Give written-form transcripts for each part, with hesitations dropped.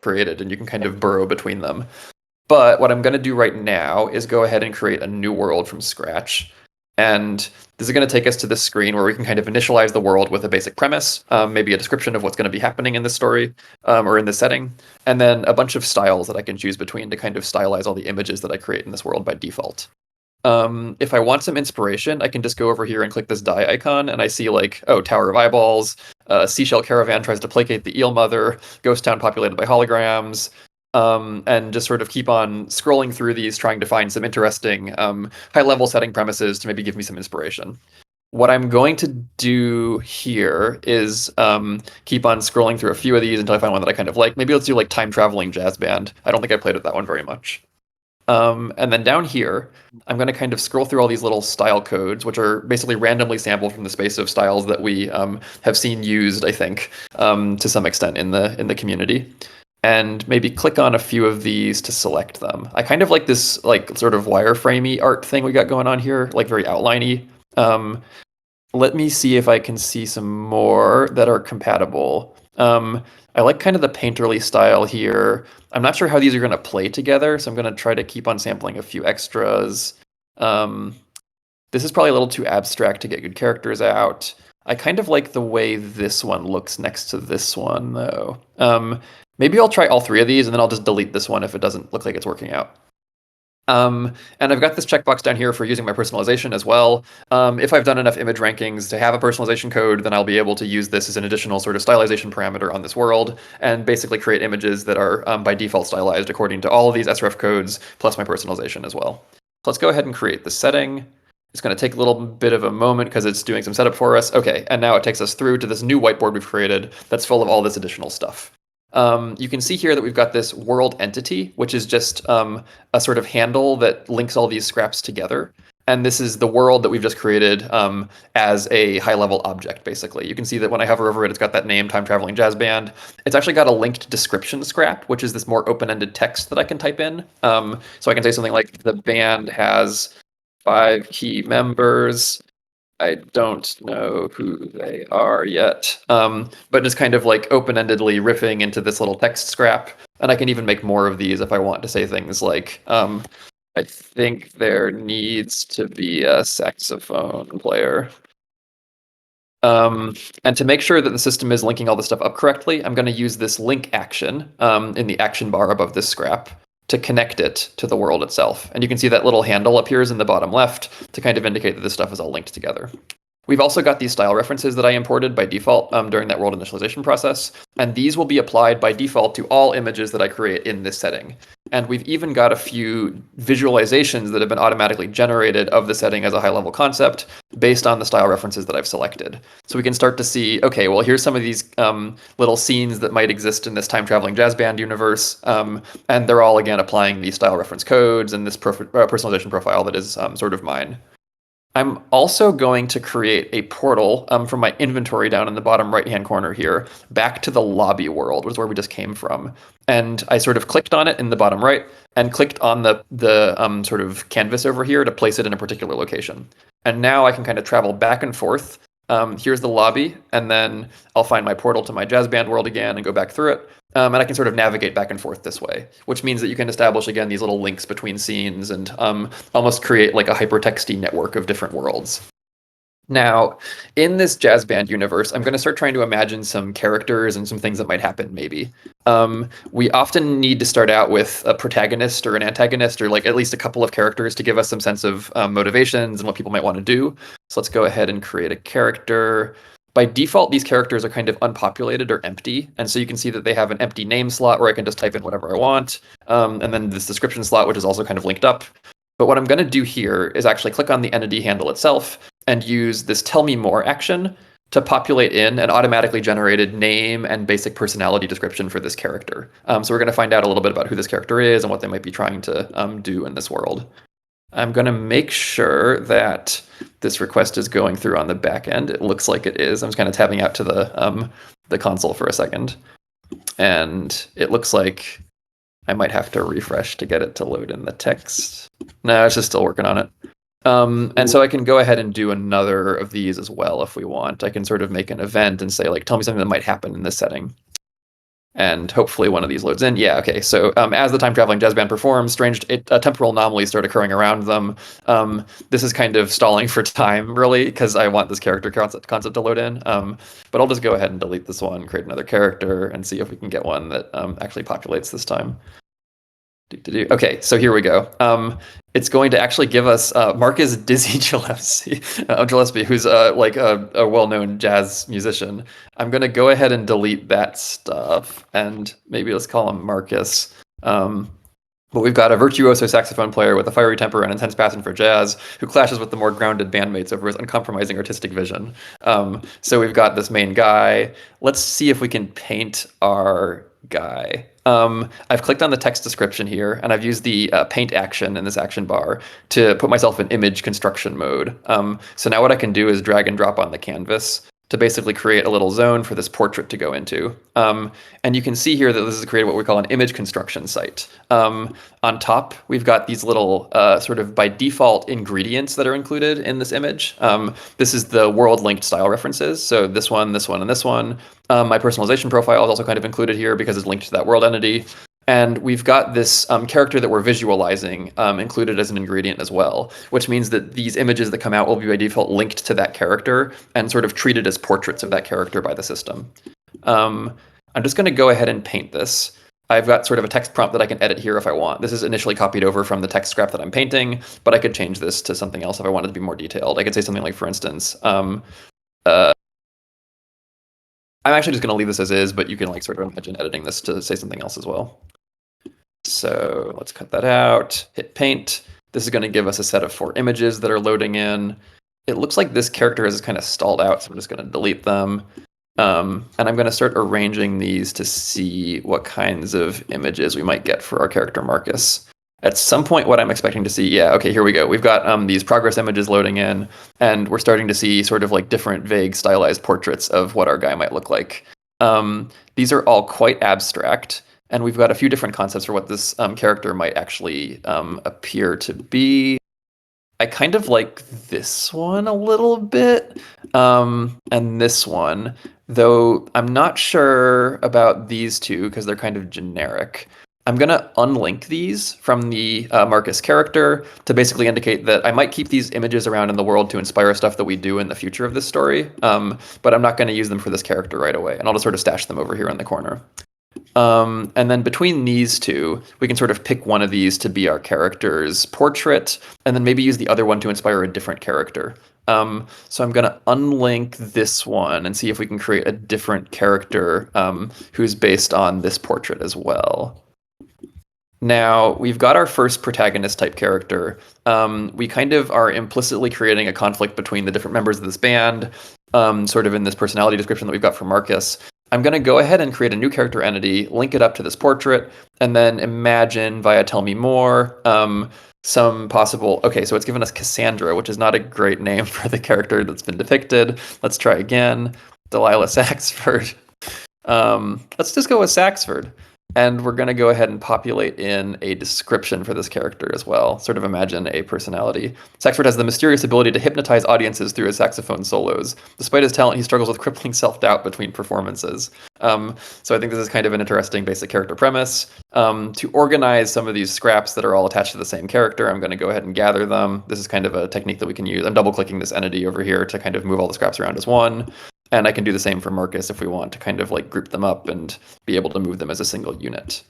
created, and you can kind of burrow between them. But what I'm going to do right now is go ahead and create a new world from scratch. And this is going to take us to this screen where we can kind of initialize the world with a basic premise, maybe a description of what's going to be happening in this story or in this setting, and then a bunch of styles that I can choose between to kind of stylize all the images that I create in this world by default. If I want some inspiration, I can just go over here and click this die icon, and I see like, oh, Tower of Eyeballs, Seashell Caravan tries to placate the Eel Mother, Ghost Town populated by holograms, and just sort of keep on scrolling through these, trying to find some interesting high-level setting premises to maybe give me some inspiration. What I'm going to do here is keep on scrolling through a few of these until I find one that I kind of like. Maybe let's do like Time Traveling Jazz Band. I don't think I played with that one very much. And then down here, I'm going to kind of scroll through all these little style codes, which are basically randomly sampled from the space of styles that we have seen used, I think, to some extent in the community. And maybe click on a few of these to select them. I kind of like this like sort of wireframey art thing we got going on here, like very outliney. Let me see if I can see some more that are compatible. I like kind of the painterly style here. I'm not sure how these are going to play together, so I'm going to try to keep on sampling a few extras. This is probably a little too abstract to get good characters out. I kind of like the way this one looks next to this one, though. Maybe I'll try all three of these, and then I'll just delete this one if it doesn't look like it's working out. And I've got this checkbox down here for using my personalization as well. If I've done enough image rankings to have a personalization code, then I'll be able to use this as an additional sort of stylization parameter on this world and basically create images that are by default stylized according to all of these sref codes plus my personalization as well. So let's go ahead and create the setting. It's going to take a little bit of a moment because it's doing some setup for us. Okay, and now it takes us through to this new whiteboard we've created that's full of all this additional stuff. You can see here that we've got this world entity, which is just a sort of handle that links all these scraps together. And this is the world that we've just created as a high-level object, basically. You can see that when I hover over it, it's got that name, Time Traveling Jazz Band. It's actually got a linked description scrap, which is this more open-ended text that I can type in. So I can say something like, the band has 5 key members. I don't know who they are yet, but just kind of like open-endedly riffing into this little text scrap. And I can even make more of these if I want to say things like, I think there needs to be a saxophone player. And to make sure that the system is linking all this stuff up correctly, I'm going to use this link action in the action bar above this scrap to connect it to the world itself. And you can see that little handle appears in the bottom left to kind of indicate that this stuff is all linked together. We've also got these style references that I imported by default during that world initialization process, and these will be applied by default to all images that I create in this setting. And we've even got a few visualizations that have been automatically generated of the setting as a high-level concept based on the style references that I've selected. So we can start to see, okay, well, here's some of these little scenes that might exist in this time-traveling jazz band universe, and they're all, again, applying these style reference codes and this personalization profile that is sort of mine. I'm also going to create a portal from my inventory down in the bottom right-hand corner here back to the lobby world, which is where we just came from. And I sort of clicked on it in the bottom right and clicked on the sort of canvas over here to place it in a particular location. And now I can kind of travel back and forth. Here's the lobby, and then I'll find my portal to my jazz band world again and go back through it. And I can sort of navigate back and forth this way, which means that you can establish, again, these little links between scenes and almost create like a hypertexty network of different worlds. Now, in this jazz band universe, I'm going to start trying to imagine some characters and some things that might happen, maybe. We often need to start out with a protagonist or an antagonist, or like at least a couple of characters to give us some sense of motivations and what people might want to do. So let's go ahead and create a character. By default, these characters are kind of unpopulated or empty, and so you can see that they have an empty name slot where I can just type in whatever I want, and then this description slot, which is also kind of linked up. But what I'm going to do here is actually click on the entity handle itself and use this Tell Me More action to populate in an automatically generated name and basic personality description for this character. So we're going to find out a little bit about who this character is and what they might be trying to do in this world. I'm going to make sure that this request is going through on the back end. It looks like it is. I'm just kind of tabbing out to the console for a second. And it looks like I might have to refresh to get it to load in the text. No, it's just still working on it. And so I can go ahead and do another of these as well if we want. I can sort of make an event and say, like, tell me something that might happen in this setting. And hopefully one of these loads in. Yeah, okay. So as the time traveling jazz band performs, strange temporal anomalies start occurring around them. This is kind of stalling for time, really, because I want this character concept to load in. But I'll just go ahead and delete this one, create another character, and see if we can get one that actually populates this time. Okay, so here we go. It's going to actually give us Marcus Dizzy Gillespie, who's like a well-known jazz musician. I'm going to go ahead and delete that stuff, and maybe let's call him Marcus. But we've got a virtuoso saxophone player with a fiery temper and intense passion for jazz who clashes with the more grounded bandmates over his uncompromising artistic vision. So we've got this main guy. Let's see if we can paint our guy. I've clicked on the text description here, and I've used the paint action in this action bar to put myself in image construction mode. So now what I can do is drag and drop on the canvas to basically create a little zone for this portrait to go into. And you can see here that this is created what we call an image construction site. On top, we've got these little sort of by default ingredients that are included in this image. This is the world linked style references. So this one, and this one. My personalization profile is also kind of included here because it's linked to that world entity. And we've got this character that we're visualizing included as an ingredient as well, which means that these images that come out will be by default linked to that character and sort of treated as portraits of that character by the system. I'm just going to go ahead and paint this. I've got sort of a text prompt that I can edit here if I want. This is initially copied over from the text scrap that I'm painting, but I could change this to something else if I wanted to be more detailed. I could say something like, for instance, I'm actually just going to leave this as is, but you can like sort of imagine editing this to say something else as well. So let's cut that out, hit paint. This is going to give us a set of 4 images that are loading in. It looks like this character is kind of stalled out, so I'm just going to delete them. And I'm going to start arranging these to see what kinds of images we might get for our character Marcus. At some point, what I'm expecting to see, yeah, okay, here we go. We've got these progress images loading in, and we're starting to see sort of like different vague stylized portraits of what our guy might look like. These are all quite abstract. And we've got a few different concepts for what this character might actually appear to be. I kind of like this one a little bit, and this one, though I'm not sure about these two because they're kind of generic. I'm going to unlink these from the Marcus character to basically indicate that I might keep these images around in the world to inspire stuff that we do in the future of this story, but I'm not going to use them for this character right away, and I'll just sort of stash them over here in the corner. And then between these two, we can sort of pick one of these to be our character's portrait, and then maybe use the other one to inspire a different character. So I'm going to unlink this one and see if we can create a different character who's based on this portrait as well. Now, we've got our first protagonist type character. We kind of are implicitly creating a conflict between the different members of this band, sort of in this personality description that we've got for Marcus. I'm going to go ahead and create a new character entity, link it up to this portrait, and then imagine via Tell Me More some possible... Okay, so it's given us Cassandra, which is not a great name for the character that's been depicted. Let's try again. Delilah Saxford. Let's just go with Saxford. And we're going to go ahead and populate in a description for this character as well. Sort of imagine a personality. Saxford has the mysterious ability to hypnotize audiences through his saxophone solos. Despite his talent, he struggles with crippling self-doubt between performances. So I think this is kind of an interesting basic character premise. To organize some of these scraps that are all attached to the same character, I'm going to go ahead and gather them. This is kind of a technique that we can use. I'm double-clicking this entity over here to kind of move all the scraps around as one. And I can do the same for Marcus if we want to kind of like group them up and be able to move them as a single unit.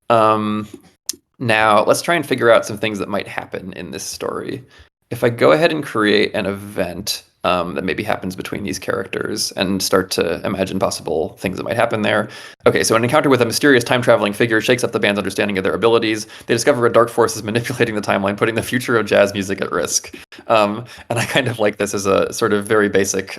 Now, let's try and figure out some things that might happen in this story. If I go ahead and create an event that maybe happens between these characters and start to imagine possible things that might happen there. Okay, so an encounter with a mysterious time-traveling figure shakes up the band's understanding of their abilities. They discover a dark force is manipulating the timeline, putting the future of jazz music at risk. And I kind of like this as a sort of very basic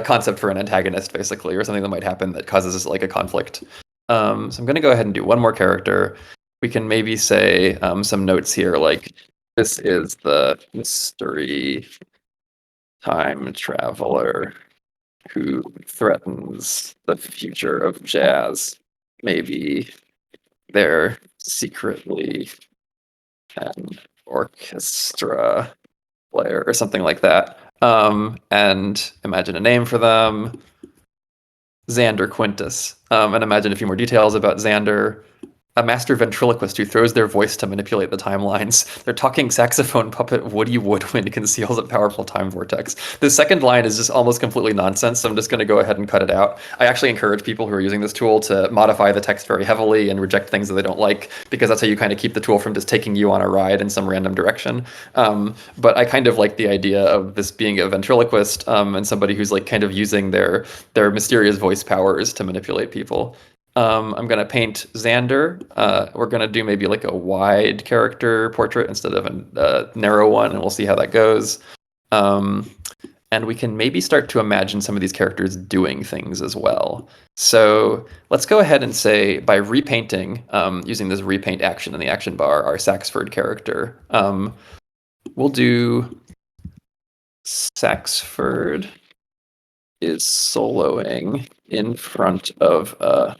concept for an antagonist, basically, or something that might happen that causes like a conflict. So I'm going to go ahead and do one more character. We can maybe say some notes here, like this is the mystery time traveler who threatens the future of jazz. Maybe they're secretly an orchestra player or something like that. And imagine a name for them. Xander Quintus. And imagine a few more details about Xander. A master ventriloquist who throws their voice to manipulate the timelines. Their talking saxophone puppet Woody Woodwind conceals a powerful time vortex. The second line is just almost completely nonsense, so I'm just going to go ahead and cut it out. I actually encourage people who are using this tool to modify the text very heavily and reject things that they don't like, because that's how you kind of keep the tool from just taking you on a ride in some random direction. But I kind of like the idea of this being a ventriloquist and somebody who's like kind of using their mysterious voice powers to manipulate people. I'm going to paint Xander. We're going to do maybe like a wide character portrait instead of a narrow one, and we'll see how that goes. And we can maybe start to imagine some of these characters doing things as well. So let's go ahead and say, by repainting, using this repaint action in the action bar, our Saxford character, we'll do Saxford is soloing in front of a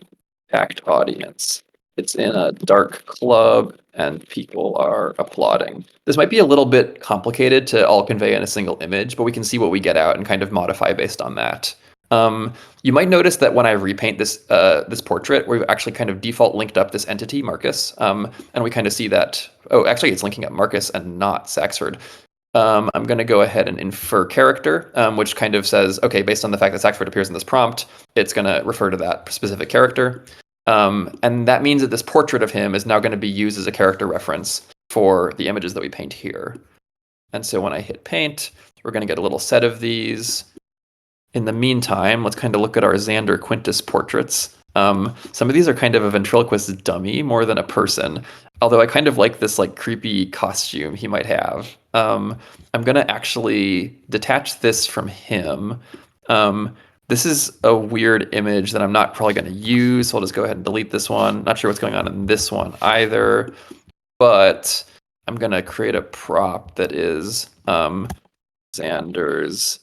packed audience. It's in a dark club and people are applauding. This might be a little bit complicated to all convey in a single image, but we can see what we get out and kind of modify based on that. You might notice that when I repaint this this portrait, we've actually kind of default linked up this entity, Marcus, and we kind of see that, oh, actually it's linking up Marcus and not Saxford. I'm going to go ahead and infer character, which kind of says, okay, based on the fact that Saxford appears in this prompt, it's going to refer to that specific character. And that means that this portrait of him is now going to be used as a character reference for the images that we paint here. And so when I hit paint, we're going to get a little set of these. In the meantime, let's kind of look at our Xander Quintus portraits. Some of these are kind of a ventriloquist dummy more than a person, although I kind of like this like creepy costume he might have. I'm going to actually detach this from him. This is a weird image that I'm not probably going to use, so I'll just go ahead and delete this one. Not sure what's going on in this one either, but I'm going to create a prop that is Xander's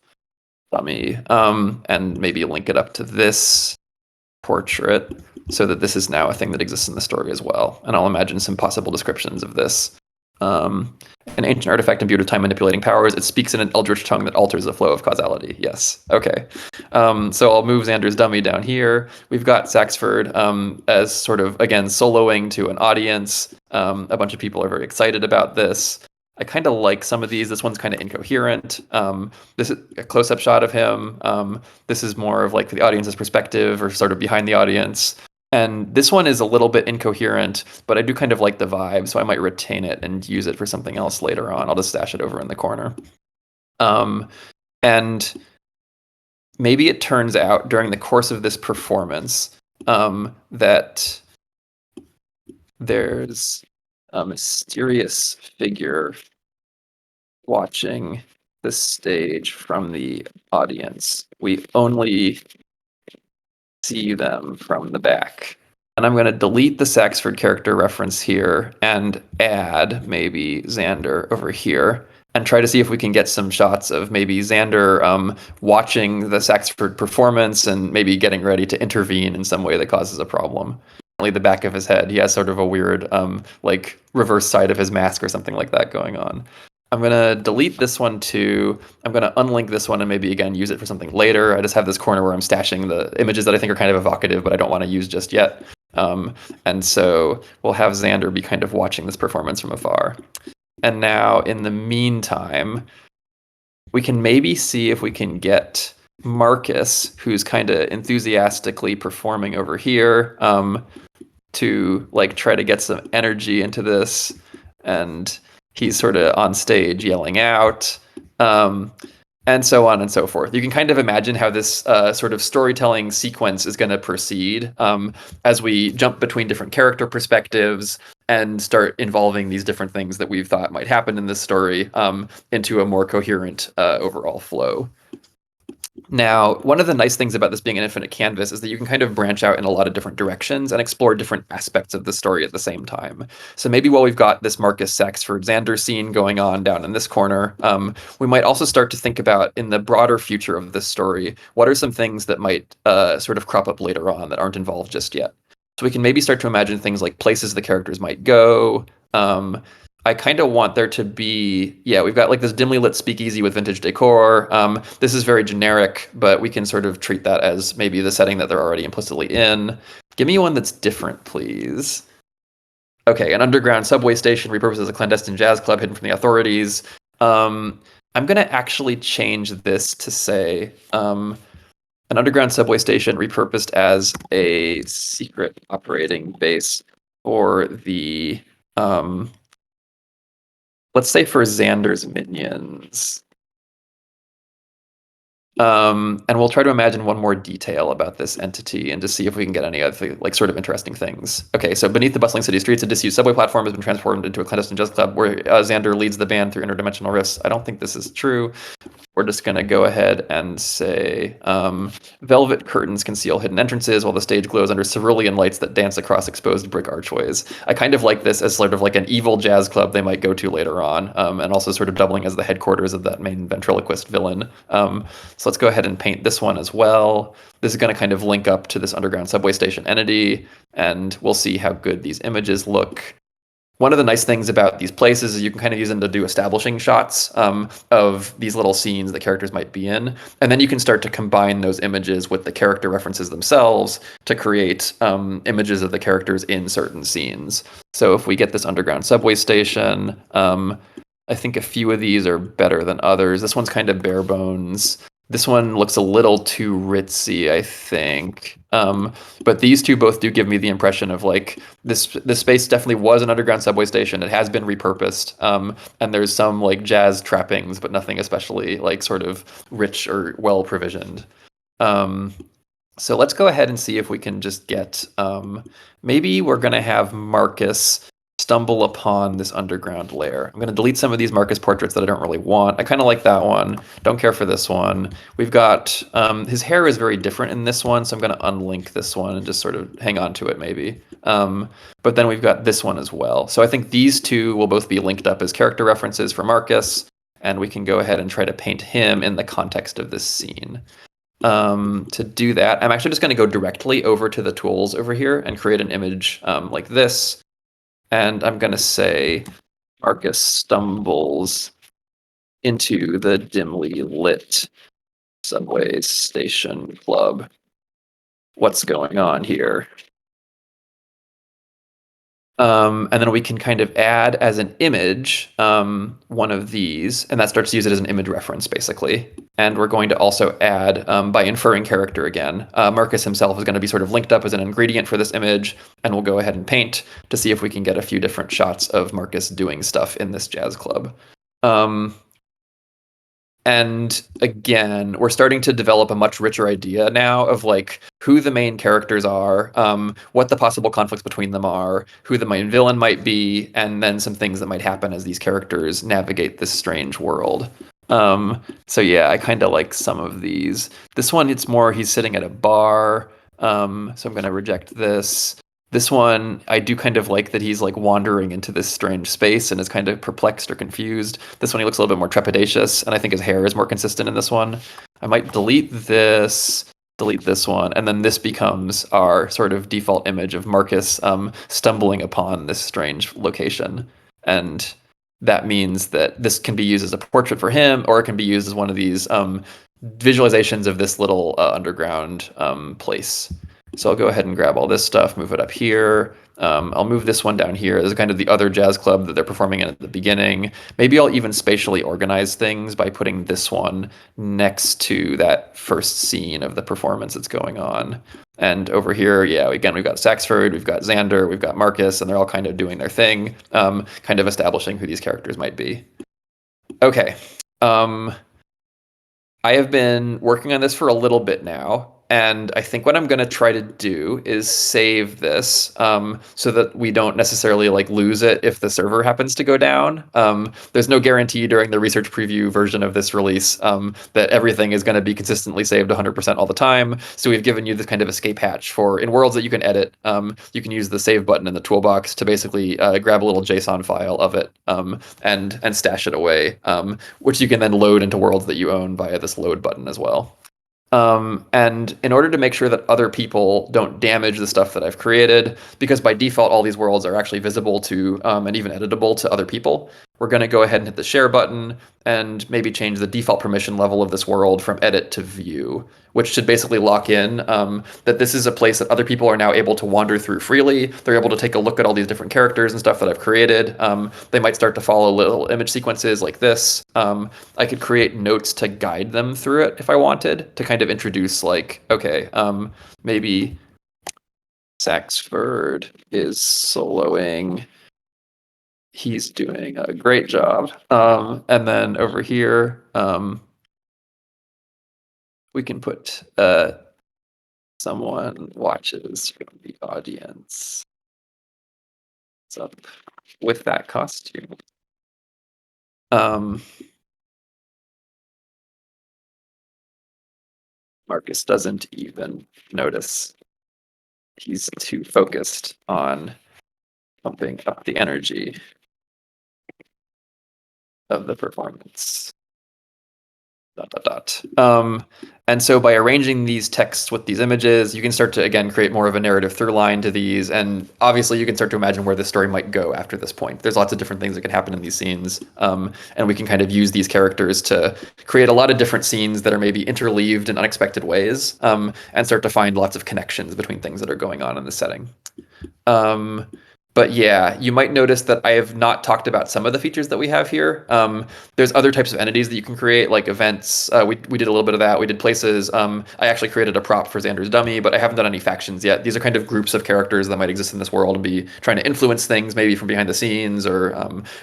dummy, and maybe link it up to this portrait so that this is now a thing that exists in the story as well. And I'll imagine some possible descriptions of this. An ancient artifact imbued with time manipulating powers. It speaks in an eldritch tongue that alters the flow of causality. Yes. Okay. So I'll move Xander's dummy down here. We've got Saxford as sort of, again, soloing to an audience. A bunch of people are very excited about this. I kind of like some of these. This one's kind of incoherent. This is a close-up shot of him. This is more of like the audience's perspective or sort of behind the audience. And this one is a little bit incoherent, but I do kind of like the vibe, so I might retain it and use it for something else later on. I'll just stash it over in the corner. And maybe it turns out during the course of this performance that there's a mysterious figure watching the stage from the audience. We only see them from the back. And I'm going to delete the Saxford character reference here and add maybe Xander over here and try to see if we can get some shots of maybe Xander watching the Saxford performance and maybe getting ready to intervene in some way that causes a problem. Only the back of his head, he has sort of a weird like reverse side of his mask or something like that going on. I'm going to delete this one too. I'm going to unlink this one and maybe, again, use it for something later. I just have this corner where I'm stashing the images that I think are kind of evocative, but I don't want to use just yet. And so we'll have Xander be kind of watching this performance from afar. And now, in the meantime, we can maybe see if we can get Marcus, who's kind of enthusiastically performing over here, to like try to get some energy into this. And he's sort of on stage yelling out, and so on and so forth. You can kind of imagine how this sort of storytelling sequence is going to proceed as we jump between different character perspectives and start involving these different things that we've thought might happen in this story into a more coherent overall flow. Now, one of the nice things about this being an infinite canvas is that you can kind of branch out in a lot of different directions and explore different aspects of the story at the same time. So maybe while we've got this Marcus Saxford Xander scene going on down in this corner, we might also start to think about, in the broader future of this story, what are some things that might sort of crop up later on that aren't involved just yet. So we can maybe start to imagine things like places the characters might go. I kind of want there to be, yeah, we've got like this dimly lit speakeasy with vintage decor. This is very generic, but we can sort of treat that as maybe the setting that they're already implicitly in. Give me one that's different, please. Okay, an underground subway station repurposed as a clandestine jazz club hidden from the authorities. I'm going to actually change this to say an underground subway station repurposed as a secret operating base for the, let's say for Xander's minions. And we'll try to imagine one more detail about this entity and to see if we can get any other like sort of interesting things. Okay, so beneath the bustling city streets, a disused subway platform has been transformed into a clandestine jazz club where Xander leads the band through interdimensional rifts. I don't think this is true. We're just going to go ahead and say velvet curtains conceal hidden entrances while the stage glows under cerulean lights that dance across exposed brick archways. I kind of like this as sort of like an evil jazz club they might go to later on, and also sort of doubling as the headquarters of that main ventriloquist villain. So let's go ahead and paint this one as well. This is going to kind of link up to this underground subway station entity, and we'll see how good these images look. One of the nice things about these places is you can kind of use them to do establishing shots of these little scenes that characters might be in. And then you can start to combine those images with the character references themselves to create images of the characters in certain scenes. So if we get this underground subway station, I think a few of these are better than others. This one's kind of bare bones. This one looks a little too ritzy, I think. But these two both do give me the impression of like this space definitely was an underground subway station. It has been repurposed. And there's some like jazz trappings, but nothing especially like sort of rich or well provisioned. So let's go ahead and see if we can just get, maybe we're going to have Marcus stumble upon this underground lair. I'm going to delete some of these Marcus portraits that I don't really want. I kind of like that one. Don't care for this one. We've got, his hair is very different in this one, so I'm going to unlink this one and just sort of hang on to it maybe. But then we've got this one as well. So I think these two will both be linked up as character references for Marcus, and we can go ahead and try to paint him in the context of this scene. To do that, I'm actually just going to go directly over to the tools over here and create an image like this. And I'm going to say Marcus stumbles into the dimly lit subway station club. What's going on here? And then we can kind of add as an image one of these, and that starts to use it as an image reference, basically. And we're going to also add, by inferring character again, Marcus himself is going to be sort of linked up as an ingredient for this image, and we'll go ahead and paint to see if we can get a few different shots of Marcus doing stuff in this jazz club. And again, we're starting to develop a much richer idea now of like who the main characters are, what the possible conflicts between them are, who the main villain might be, and then some things that might happen as these characters navigate this strange world. So yeah, I kind of like some of these. This one, it's more he's sitting at a bar, so I'm going to reject this. This one, I do kind of like that he's like wandering into this strange space and is kind of perplexed or confused. This one, he looks a little bit more trepidatious, and I think his hair is more consistent in this one. I might delete this one, and then this becomes our sort of default image of Marcus stumbling upon this strange location. And that means that this can be used as a portrait for him, or it can be used as one of these visualizations of this little underground place. So I'll go ahead and grab all this stuff, move it up here. I'll move this one down here. This is kind of the other jazz club that they're performing in at the beginning. Maybe I'll even spatially organize things by putting this one next to that first scene of the performance that's going on. And over here, yeah, again, we've got Saxford, we've got Xander, we've got Marcus, and they're all kind of doing their thing, kind of establishing who these characters might be. Okay. I have been working on this for a little bit now. And I think what I'm going to try to do is save this so that we don't necessarily like lose it if the server happens to go down. There's no guarantee during the research preview version of this release that everything is going to be consistently saved 100% all the time. So we've given you this kind of escape hatch for in worlds that you can edit. You can use the save button in the toolbox to basically grab a little JSON file of it and stash it away, which you can then load into worlds that you own via this load button as well. And in order to make sure that other people don't damage the stuff that I've created, because by default, all these worlds are actually visible to and even editable to other people, we're going to go ahead and hit the share button and maybe change the default permission level of this world from edit to view, which should basically lock in that this is a place that other people are now able to wander through freely. They're able to take a look at all these different characters and stuff that I've created. They might start to follow little image sequences like this. I could create notes to guide them through it if I wanted, to kind of introduce like, okay, maybe Saxford is soloing. He's doing a great job. And then over here, we can put someone watches from the audience. What's up with that costume? Marcus doesn't even notice. He's too focused on pumping up the energy of the performance. ... And so by arranging these texts with these images, you can start to, again, create more of a narrative through line to these. And obviously, you can start to imagine where the story might go after this point. There's lots of different things that can happen in these scenes. And we can kind of use these characters to create a lot of different scenes that are maybe interleaved in unexpected ways, and start to find lots of connections between things that are going on in the setting. But yeah, you might notice that I have not talked about some of the features that we have here. There's other types of entities that you can create, like events. We did a little bit of that. We did places. I actually created a prop for Xander's dummy, but I haven't done any factions yet. These are kind of groups of characters that might exist in this world and be trying to influence things, maybe from behind the scenes, or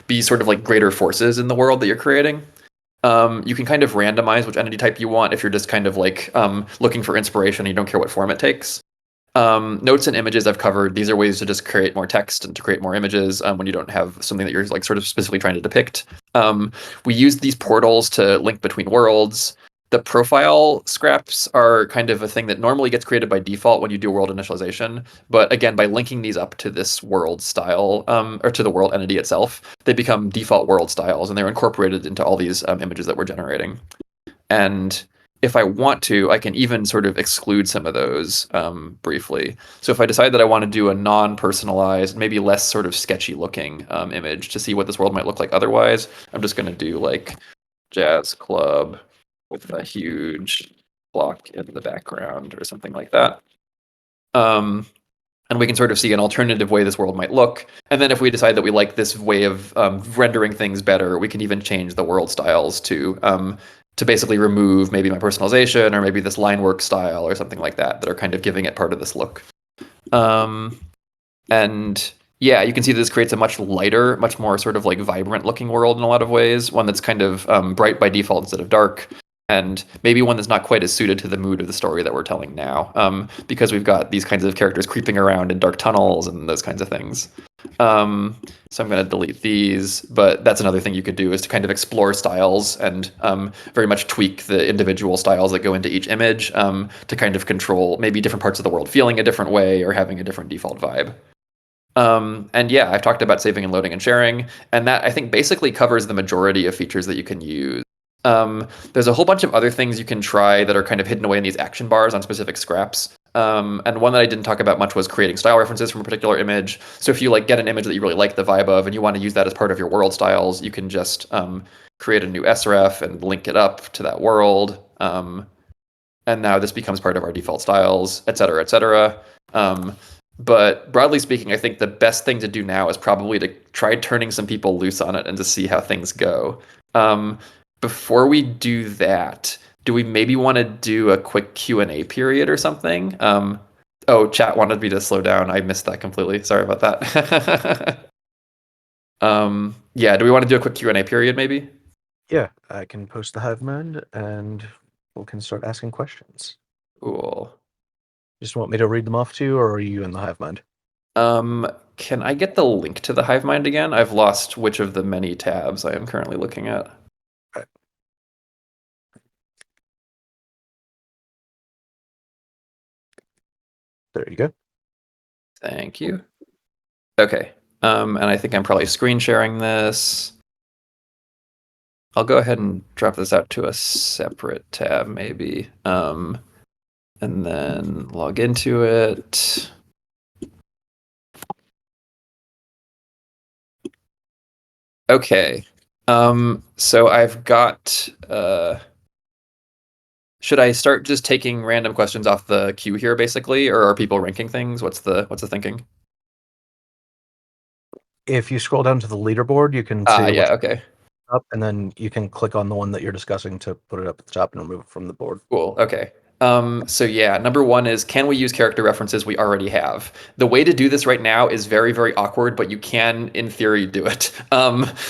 be sort of like greater forces in the world that you're creating. You can kind of randomize which entity type you want if you're just kind of like looking for inspiration and you don't care what form it takes. Notes and images I've covered. These are ways to just create more text and to create more images when you don't have something that you're like sort of specifically trying to depict. We use these portals to link between worlds. The profile scraps are kind of a thing that normally gets created by default when you do world initialization. But again, by linking these up to this world style, or to the world entity itself, they become default world styles and they're incorporated into all these images that we're generating. And if I want to, I can even sort of exclude some of those briefly. So if I decide that I want to do a non-personalized, maybe less sort of sketchy looking image to see what this world might look like otherwise, I'm just going to do like jazz club with a huge clock in the background or something like that. And we can sort of see an alternative way this world might look. And then if we decide that we like this way of rendering things better, we can even change the world styles to basically remove maybe my personalization or maybe this line work style or something like that are kind of giving it part of this look. And yeah, you can see this creates a much lighter, much more sort of like vibrant looking world in a lot of ways. One that's kind of bright by default instead of dark. And maybe one that's not quite as suited to the mood of the story that we're telling now, because we've got these kinds of characters creeping around in dark tunnels and those kinds of things. So I'm going to delete these, but that's another thing you could do is to kind of explore styles and very much tweak the individual styles that go into each image to kind of control maybe different parts of the world feeling a different way or having a different default vibe. And yeah, I've talked about saving and loading and sharing, and that I think basically covers the majority of features that you can use. There's a whole bunch of other things you can try that are kind of hidden away in these action bars on specific scraps. And one that I didn't talk about much was creating style references from a particular image. So if you like get an image that you really like the vibe of and you want to use that as part of your world styles, you can just create a new sref and link it up to that world. And now this becomes part of our default styles, et cetera, et cetera. But broadly speaking, I think the best thing to do now is probably to try turning some people loose on it and to see how things go. Before we do that, do we maybe want to do a quick Q&A period or something? Oh, chat wanted me to slow down. I missed that completely. Sorry about that. Yeah, do we want to do a quick Q&A period maybe? Yeah, I can post the hive mind and we can start asking questions. Cool. Just want me to read them off to you, or are you in the hive mind? Can I get the link to the hive mind again? I've lost which of the many tabs I am currently looking at. Right. There you go. Thank you. Okay. And I think I'm probably screen sharing this. I'll go ahead and drop this out to a separate tab, maybe, and then log into it. Okay. So I've got. Should I start just taking random questions off the queue here, basically, or are people ranking things? What's the thinking? If you scroll down to the leaderboard, you can see what's Yeah, okay. up, and then you can click on the one that you're discussing to put it up at the top and remove it from the board. Cool. Okay. So yeah, number one is, can we use character references we already have? The way to do this right now is very, very awkward, but you can, in theory, do it.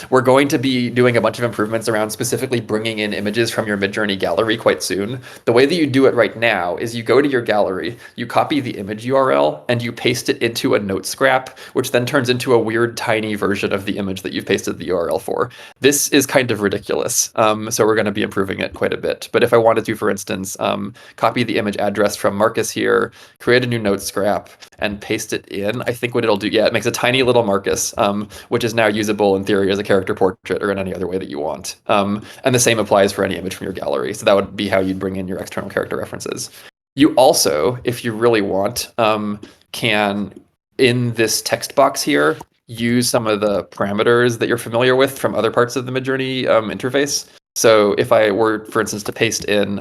We're going to be doing a bunch of improvements around specifically bringing in images from your Midjourney gallery quite soon. The way that you do it right now is you go to your gallery, you copy the image URL, and you paste it into a note scrap, which then turns into a weird tiny version of the image that you've pasted the URL for. This is kind of ridiculous. So we're going to be improving it quite a bit. But if I wanted to, for instance, copy the image address from Marcus here, create a new note scrap, and paste it in, I think what it'll do, yeah, it makes a tiny little Marcus, which is now usable in theory as a character portrait or in any other way that you want. And the same applies for any image from your gallery. So that would be how you'd bring in your external character references. You also, if you really want, can, in this text box here, use some of the parameters that you're familiar with from other parts of the Midjourney interface. So if I were, for instance, to paste in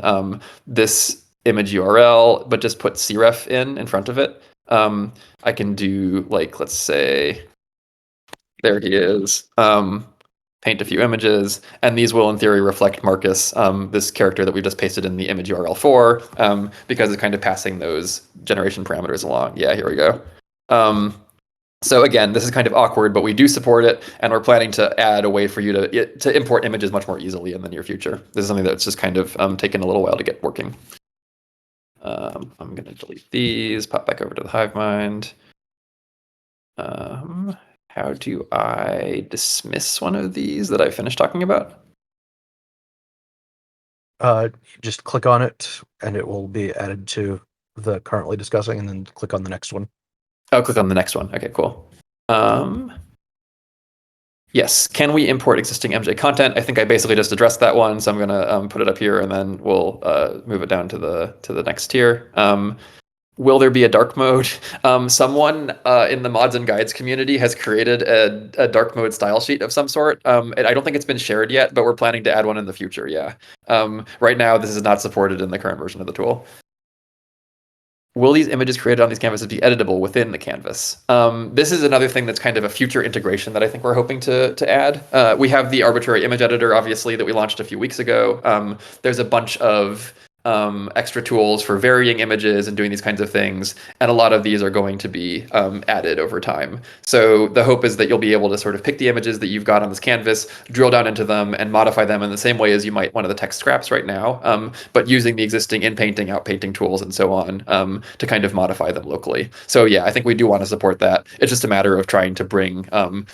this image URL, but just put cref in front of it, I can do, like, let's say, there he is, paint a few images, and these will in theory reflect Marcus, this character that we just pasted in the image URL for, because it's kind of passing those generation parameters along. Yeah, here we go. So again, this is kind of awkward, but we do support it, and we're planning to add a way for you to import images much more easily in the near future. This is something that's just kind of taken a little while to get working. I'm going to delete these, pop back over to the HiveMind. How do I dismiss one of these that I finished talking about? Just click on it, and it will be added to the currently discussing, and then click on the next one. Oh, click on the next one. Okay, cool. Yes, can we import existing MJ content? I think I basically just addressed that one, so I'm gonna put it up here, and then we'll move it down to the next tier. Will there be a dark mode? Someone in the mods and guides community has created a dark mode style sheet of some sort. And I don't think it's been shared yet, but we're planning to add one in the future. Yeah. Right now, this is not supported in the current version of the tool. Will these images created on these canvases be editable within the canvas? This is another thing that's kind of a future integration that I think we're hoping to add. We have the arbitrary image editor, obviously, that we launched a few weeks ago. There's a bunch of extra tools for varying images and doing these kinds of things, and a lot of these are going to be added over time. So the hope is that you'll be able to sort of pick the images that you've got on this canvas, drill down into them, and modify them in the same way as you might one of the text scraps right now, but using the existing in-painting, out-painting tools and so on to kind of modify them locally. So yeah, I think we do want to support that. It's just a matter of trying to bring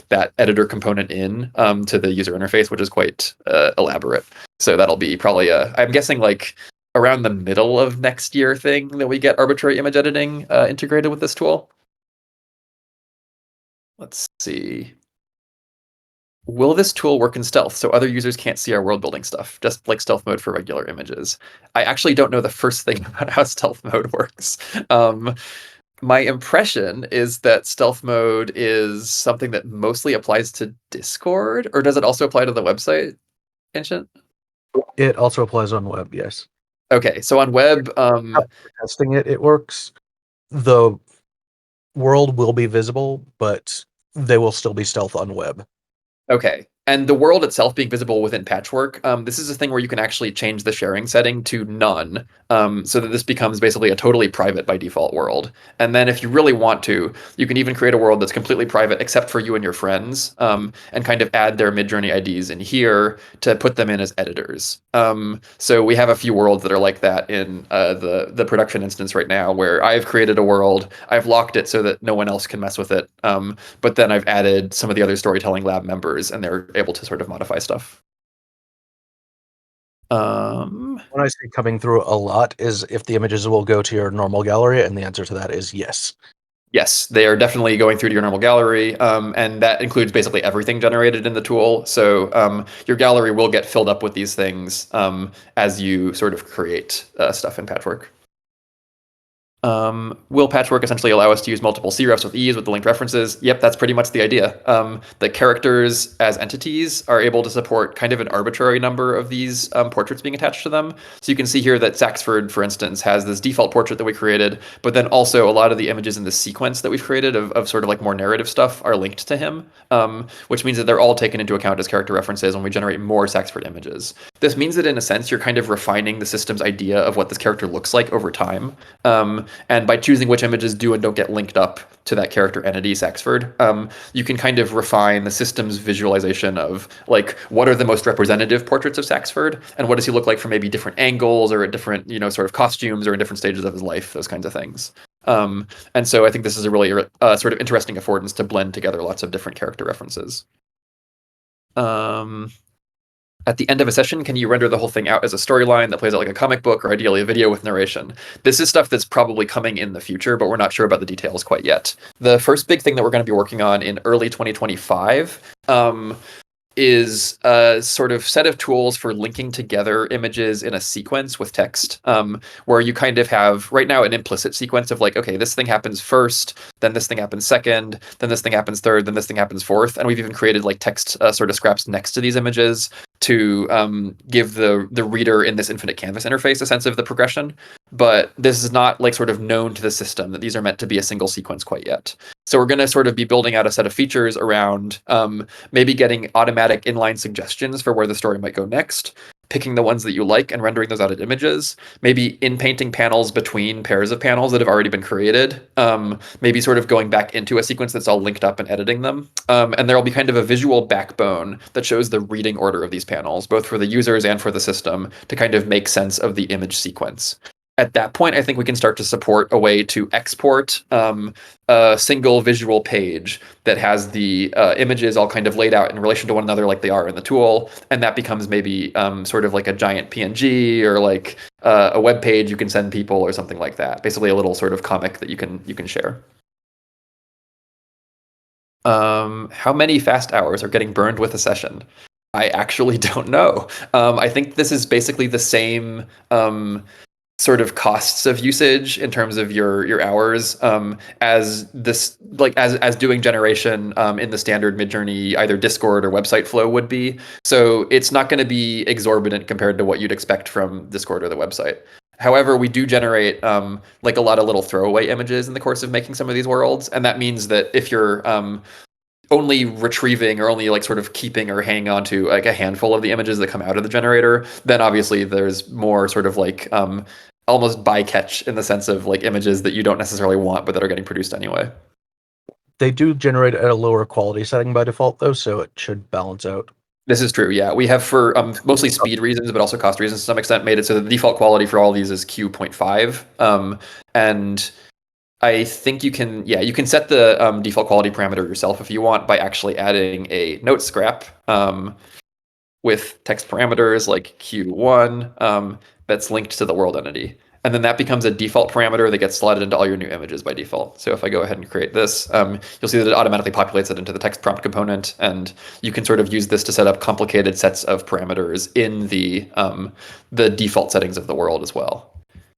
that editor component in to the user interface, which is quite elaborate. So that'll be probably I'm guessing like around the middle of next year thing that we get arbitrary image editing integrated with this tool. Let's see. Will this tool work in stealth so other users can't see our world building stuff, just like stealth mode for regular images? I actually don't know the first thing about how stealth mode works. My impression is that stealth mode is something that mostly applies to Discord, or does it also apply to the website, Ancient? It also applies on web, yes. Okay, so on web, Testing it, it works. The world will be visible, but they will still be stealth on web. okay. And the world itself being visible within Patchwork, this is a thing where you can actually change the sharing setting to none, so that this becomes basically a totally private by default world. And then if you really want to, you can even create a world that's completely private except for you and your friends, and kind of add their Midjourney IDs in here to put them in as editors. So we have a few worlds that are like that in the production instance right now, where I've created a world, I've locked it so that no one else can mess with it, but then I've added some of the other storytelling lab members, and they're able to sort of modify stuff. What I see coming through a lot is if the images will go to your normal gallery, and the answer to that is yes. Yes, they are definitely going through to your normal gallery, and that includes basically everything generated in the tool. So your gallery will get filled up with these things as you sort of create stuff in Patchwork. Will Patchwork essentially allow us to use multiple crefs with ease with the linked references? Yep, that's pretty much the idea. The characters as entities are able to support kind of an arbitrary number of these portraits being attached to them. So you can see here that Saxford, for instance, has this default portrait that we created, but then also a lot of the images in the sequence that we've created of sort of like more narrative stuff are linked to him, which means that they're all taken into account as character references when we generate more Saxford images. This means that in a sense, you're kind of refining the system's idea of what this character looks like over time. And by choosing which images do and don't get linked up to that character entity, Saxford, you can kind of refine the system's visualization of like what are the most representative portraits of Saxford and what does he look like from maybe different angles or at different, sort of costumes or in different stages of his life, those kinds of things. And so I think this is a really sort of interesting affordance to blend together lots of different character references. At the end of a session, can you render the whole thing out as a storyline that plays out like a comic book or ideally a video with narration? This is stuff that's probably coming in the future, but we're not sure about the details quite yet. The first big thing that we're going to be working on in early 2025 is a sort of set of tools for linking together images in a sequence with text, where you kind of have right now an implicit sequence of like, okay, this thing happens first, then this thing happens second, then this thing happens third, then this thing happens fourth. And we've even created like text sort of scraps next to these images to give the reader in this infinite canvas interface a sense of the progression. But this is not like sort of known to the system that these are meant to be a single sequence quite yet. So we're going to sort of be building out a set of features around maybe getting automatic inline suggestions for where the story might go next, picking the ones that you like and rendering those out as images, maybe in-painting panels between pairs of panels that have already been created, maybe sort of going back into a sequence that's all linked up and editing them. And there will be kind of a visual backbone that shows the reading order of these panels, both for the users and for the system, to kind of make sense of the image sequence. At that point, I think we can start to support a way to export a single visual page that has the images all kind of laid out in relation to one another like they are in the tool. And that becomes maybe sort of like a giant PNG or like a web page you can send people or something like that. Basically a little sort of comic that you can share. How many fast hours are getting burned with a session? I actually don't know. I think this is basically the same sort of costs of usage in terms of your hours as this like as doing generation in the standard Midjourney either Discord or website flow would be. So it's not going to be exorbitant compared to what you'd expect from Discord or the website. However, we do generate like a lot of little throwaway images in the course of making some of these worlds, and that means that if you're only retrieving or only like sort of keeping or hanging on to like a handful of the images that come out of the generator, then obviously there's more sort of like almost bycatch in the sense of like images that you don't necessarily want but that are getting produced anyway. They do generate at a lower quality setting by default, though, so it should balance out. This is true, yeah. We have for mostly speed reasons, but also cost reasons to some extent, made it so the default quality for all of these is Q.5. And I think you can set the default quality parameter yourself if you want by actually adding a note scrap with text parameters like Q1 that's linked to the world entity. And then that becomes a default parameter that gets slotted into all your new images by default. So if I go ahead and create this, you'll see that it automatically populates it into the text prompt component. And you can sort of use this to set up complicated sets of parameters in the default settings of the world as well.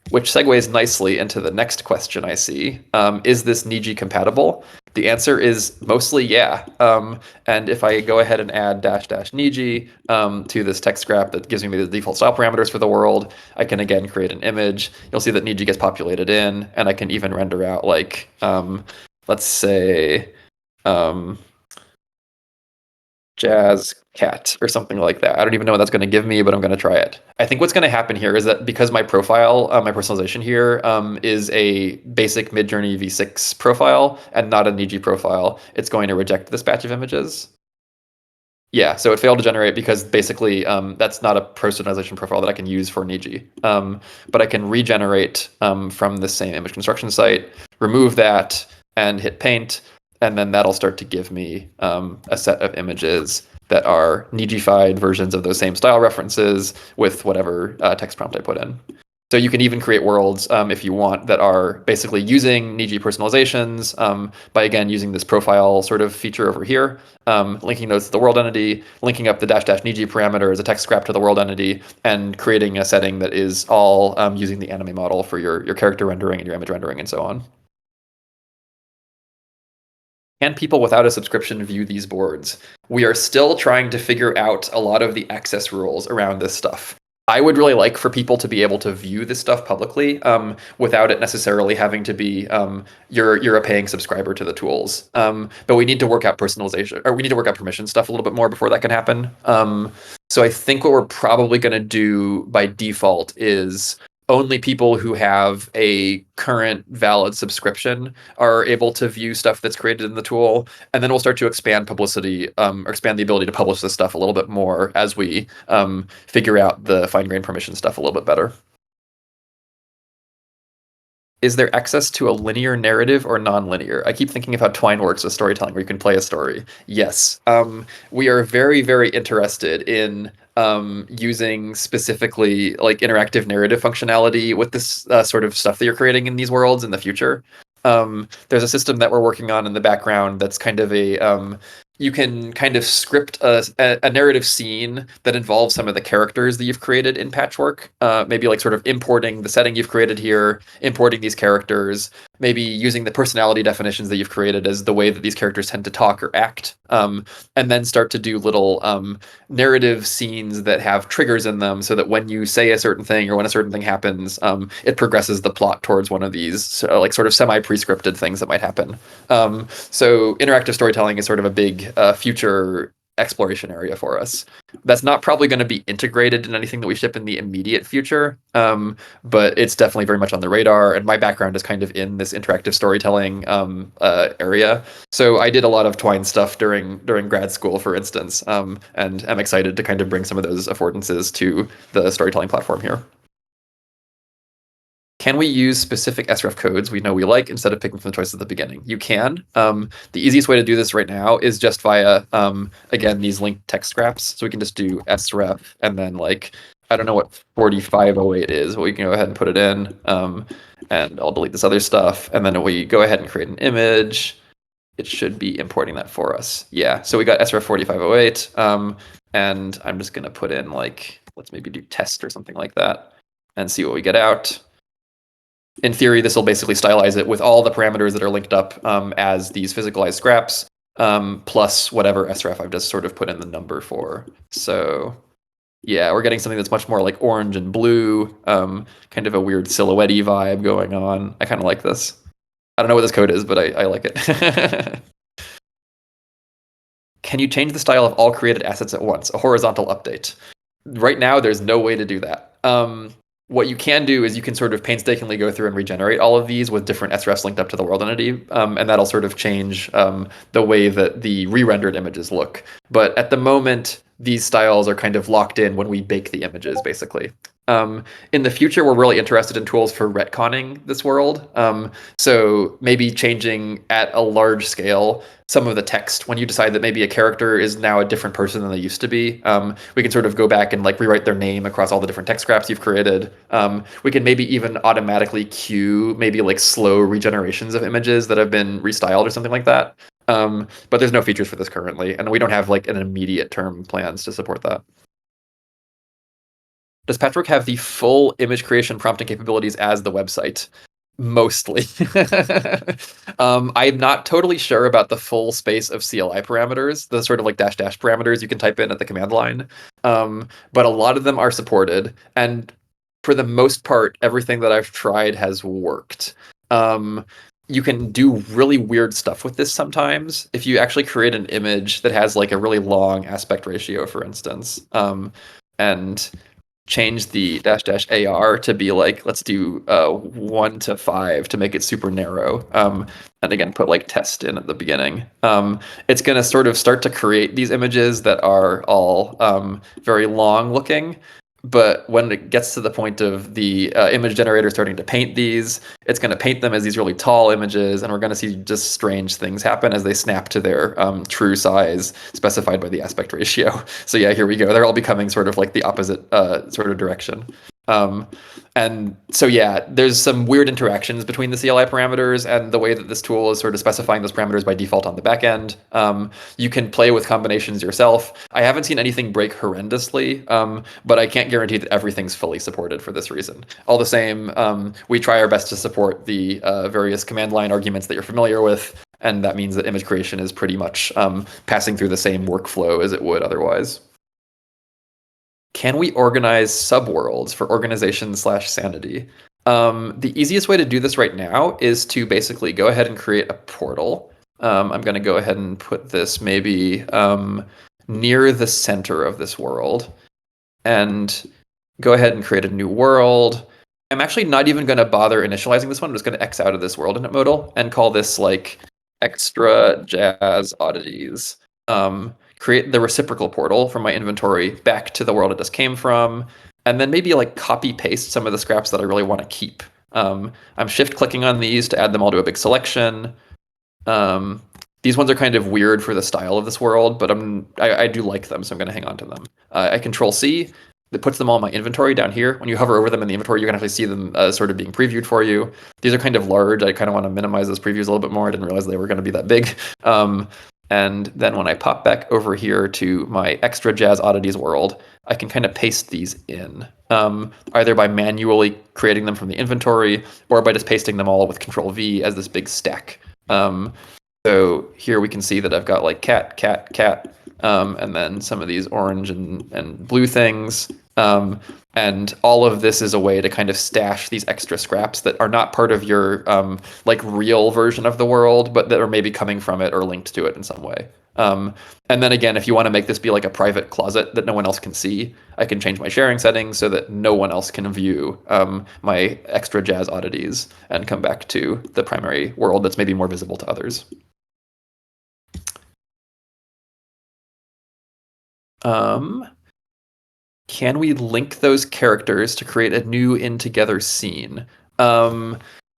Which segues nicely into the next question I see. Is this Niji compatible? The answer is mostly yeah. And if I go ahead and add --Niji to this text scrap that gives me the default style parameters for the world, I can again create an image. You'll see that Niji gets populated in, and I can even render out like, let's say, Jazz Cat or something like that. I don't even know what that's going to give me, but I'm going to try it. I think what's going to happen here is that because my profile, my personalization here is a basic Midjourney V6 profile and not a Niji profile, it's going to reject this batch of images. Yeah, so it failed to generate because basically that's not a personalization profile that I can use for Niji. But I can regenerate from the same image construction site, remove that, and hit paint. And then that'll start to give me a set of images that are Nijified versions of those same style references with whatever text prompt I put in. So you can even create worlds if you want that are basically using Niji personalizations by, again, using this profile sort of feature over here, linking those to the world entity, linking up the dash dash Niji parameter as a text scrap to the world entity, and creating a setting that is all using the anime model for your character rendering and your image rendering and so on. Can people without a subscription view these boards? We are still trying to figure out a lot of the access rules around this stuff. I would really like for people to be able to view this stuff publicly without it necessarily having to be you're a paying subscriber to the tools. But we need to work out personalization, or we need to work out permission stuff a little bit more before that can happen. So I think what we're probably going to do by default is only people who have a current valid subscription are able to view stuff that's created in the tool. And then we'll start to expand publicity or expand the ability to publish this stuff a little bit more as we figure out the fine-grained permission stuff a little bit better. Is there access to a linear narrative or non-linear? I keep thinking of how Twine works with storytelling, where you can play a story. Yes. We are very, very interested in using specifically like interactive narrative functionality with this sort of stuff that you're creating in these worlds in the future. There's a system that we're working on in the background that's kind of a you can kind of script a narrative scene that involves some of the characters that you've created in Patchwork. Maybe like sort of importing the setting you've created here, importing these characters, maybe using the personality definitions that you've created as the way that these characters tend to talk or act, and then start to do little narrative scenes that have triggers in them so that when you say a certain thing or when a certain thing happens, it progresses the plot towards one of these like sort of semi-prescripted things that might happen. So interactive storytelling is sort of a big future exploration area for us. That's not probably going to be integrated in anything that we ship in the immediate future, but it's definitely very much on the radar. And my background is kind of in this interactive storytelling area. So I did a lot of Twine stuff during grad school, for instance, and I'm excited to kind of bring some of those affordances to the storytelling platform here. Can we use specific sref codes we know we like instead of picking from the choices at the beginning? You can. The easiest way to do this right now is just via, again, these linked text scraps. So we can just do sref and then like, I don't know what 4508 is, but we can go ahead and put it in. And I'll delete this other stuff. And then we go ahead and create an image. It should be importing that for us. Yeah, so we got sref 4508. And I'm just going to put in like, let's maybe do test or something like that and see what we get out. In theory, this will basically stylize it with all the parameters that are linked up as these physicalized scraps, plus whatever sref I've just sort of put in the number for. So yeah, we're getting something that's much more like orange and blue, kind of a weird silhouette-y vibe going on. I kind of like this. I don't know what this code is, but I like it. Can you change the style of all created assets at once? A horizontal update. Right now, there's no way to do that. What you can do is you can sort of painstakingly go through and regenerate all of these with different srefs linked up to the world entity, and that'll sort of change the way that the re-rendered images look. But at the moment, these styles are kind of locked in when we bake the images, basically. In the future, we're really interested in tools for retconning this world. So maybe changing at a large scale some of the text when you decide that maybe a character is now a different person than they used to be. We can sort of go back and like rewrite their name across all the different text scraps you've created. We can maybe even automatically queue maybe like slow regenerations of images that have been restyled or something like that. But there's no features for this currently, and we don't have like an immediate term plans to support that. Does Patchwork have the full image creation prompting capabilities as the website? Mostly. I'm not totally sure about the full space of CLI parameters, the sort of like dash dash parameters you can type in at the command line. But a lot of them are supported. And for the most part, everything that I've tried has worked. You can do really weird stuff with this sometimes. If you actually create an image that has like a really long aspect ratio, for instance, and change the dash dash AR to be like, let's do 1:5 to make it super narrow. And again, put like test in at the beginning. It's going to sort of start to create these images that are all very long looking. But when it gets to the point of the image generator starting to paint these, it's going to paint them as these really tall images, and we're going to see just strange things happen as they snap to their true size specified by the aspect ratio. So yeah, here we go. They're all becoming sort of like the opposite sort of direction. And so, yeah, there's some weird interactions between the CLI parameters and the way that this tool is sort of specifying those parameters by default on the back end. You can play with combinations yourself. I haven't seen anything break horrendously, but I can't guarantee that everything's fully supported for this reason. All the same, we try our best to support the various command line arguments that you're familiar with, and that means that image creation is pretty much passing through the same workflow as it would otherwise. Can we organize subworlds for organization/sanity? The easiest way to do this right now is to basically go ahead and create a portal. I'm going to go ahead and put this maybe near the center of this world and go ahead and create a new world. I'm actually not even going to bother initializing this one. I'm just going to X out of this world init modal and call this like extra jazz oddities. Create the reciprocal portal from my inventory back to the world it just came from, and then maybe like copy paste some of the scraps that I really want to keep. I'm shift clicking on these to add them all to a big selection. These ones are kind of weird for the style of this world, but I do like them, so I'm going to hang on to them. I Control C. That puts them all in my inventory down here. When you hover over them in the inventory, you can actually see them sort of being previewed for you. These are kind of large. I kind of want to minimize those previews a little bit more. I didn't realize they were going to be that big. And then when I pop back over here to my extra jazz oddities world, I can kind of paste these in, either by manually creating them from the inventory or by just pasting them all with Control V as this big stack. So here we can see that I've got like cat, cat, cat, and then some of these orange and blue things. And all of this is a way to kind of stash these extra scraps that are not part of your like real version of the world, but that are maybe coming from it or linked to it in some way. And then again, if you want to make this be like a private closet that no one else can see, I can change my sharing settings so that no one else can view my extra jazz oddities and come back to the primary world that's maybe more visible to others. Can we link those characters to create a new in together scene?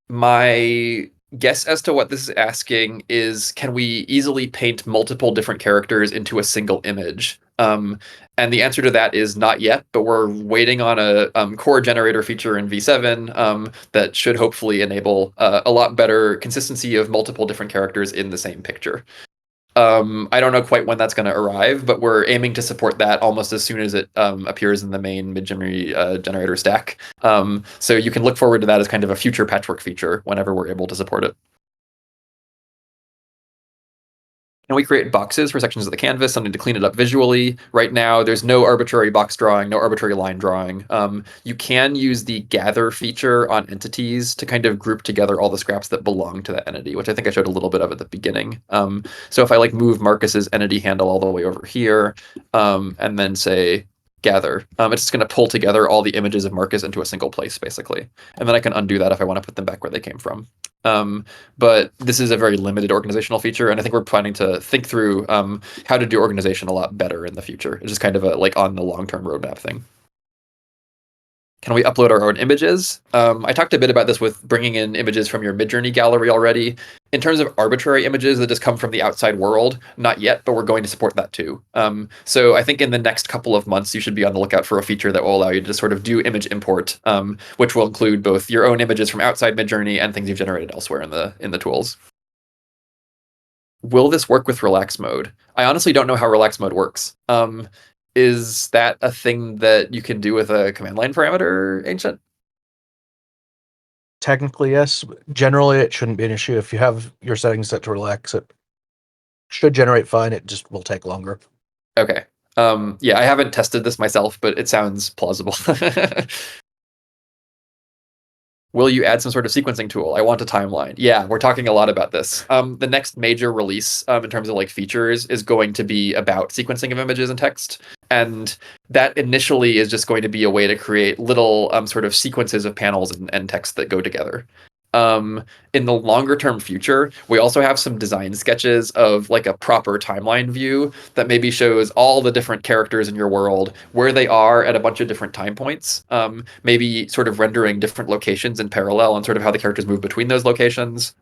My guess as to what this is asking is, can we easily paint multiple different characters into a single image? And the answer to that is not yet, but we're waiting on a core generator feature in V7 that should hopefully enable a lot better consistency of multiple different characters in the same picture. I don't know quite when that's going to arrive, but we're aiming to support that almost as soon as it appears in the main Midjourney generator stack. So you can look forward to that as kind of a future Patchwork feature whenever we're able to support it. Can we create boxes for sections of the canvas, something to clean it up visually? Right now, there's no arbitrary box drawing, no arbitrary line drawing. You can use the gather feature on entities to kind of group together all the scraps that belong to that entity, which I think I showed a little bit of at the beginning. So if I like move Marcus's entity handle all the way over here, and then say gather, it's just going to pull together all the images of Marcus into a single place, basically. And then I can undo that if I want to put them back where they came from. But this is a very limited organizational feature, and I think we're planning to think through how to do organization a lot better in the future. It's just kind of a like on the long-term roadmap thing. Can we upload our own images? I talked a bit about this with bringing in images from your Midjourney gallery already. In terms of arbitrary images that just come from the outside world, not yet, but we're going to support that too. So I think in the next couple of months, you should be on the lookout for a feature that will allow you to sort of do image import, which will include both your own images from outside Midjourney and things you've generated elsewhere in the tools. Will this work with relax mode? I honestly don't know how relax mode works. Is that a thing that you can do with a command line parameter, Ancient? Technically, yes. Generally, it shouldn't be an issue. If you have your settings set to relax, it should generate fine. It just will take longer. Okay. Yeah, I haven't tested this myself, but it sounds plausible. Will you add some sort of sequencing tool? I want a timeline. Yeah, we're talking a lot about this. The next major release in terms of like features is going to be about sequencing of images and text. And that initially is just going to be a way to create little sort of sequences of panels and text that go together. In the longer term future, we also have some design sketches of like a proper timeline view that maybe shows all the different characters in your world, where they are at a bunch of different time points, maybe sort of rendering different locations in parallel and sort of how the characters move between those locations,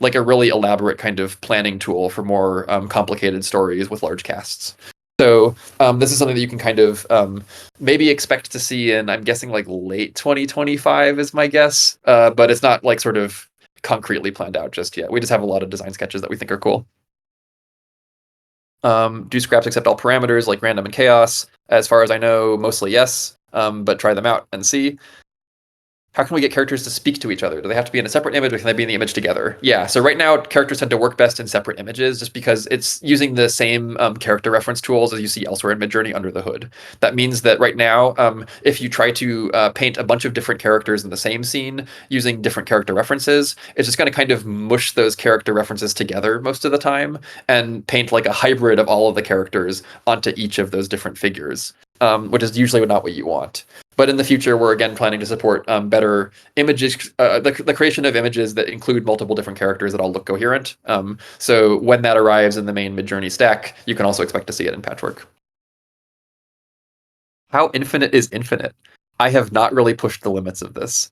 like a really elaborate kind of planning tool for more complicated stories with large casts. So this is something that you can kind of maybe expect to see in, I'm guessing, like late 2025 is my guess, but it's not like sort of concretely planned out just yet. We just have a lot of design sketches that we think are cool. Do scraps accept all parameters like random and chaos? As far as I know, mostly yes, but try them out and see. How can we get characters to speak to each other? Do they have to be in a separate image or can they be in the image together? Yeah, so right now characters tend to work best in separate images just because it's using the same character reference tools as you see elsewhere in Midjourney under the hood. That means that right now, if you try to paint a bunch of different characters in the same scene using different character references, it's just going to kind of mush those character references together most of the time and paint like a hybrid of all of the characters onto each of those different figures, which is usually not what you want. But in the future, we're again planning to support better images, the creation of images that include multiple different characters that all look coherent. So when that arrives in the main Midjourney stack, you can also expect to see it in Patchwork. How infinite is infinite? I have not really pushed the limits of this.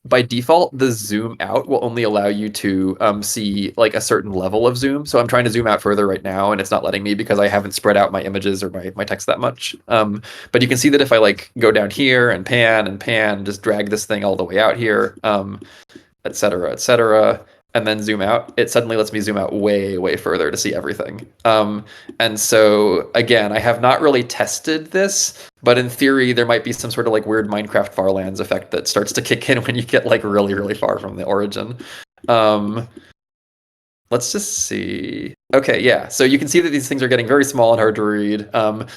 By default, the zoom out will only allow you to see like a certain level of zoom. So I'm trying to zoom out further right now, and it's not letting me because I haven't spread out my images or my text that much. But you can see that if I like go down here and pan, just drag this thing all the way out here, et cetera, and then zoom out, it suddenly lets me zoom out way, way further to see everything. And so, again, I have not really tested this, but in theory, there might be some sort of like weird Minecraft Farlands effect that starts to kick in when you get like really, really far from the origin. Let's just see. Okay, yeah. So you can see that these things are getting very small and hard to read.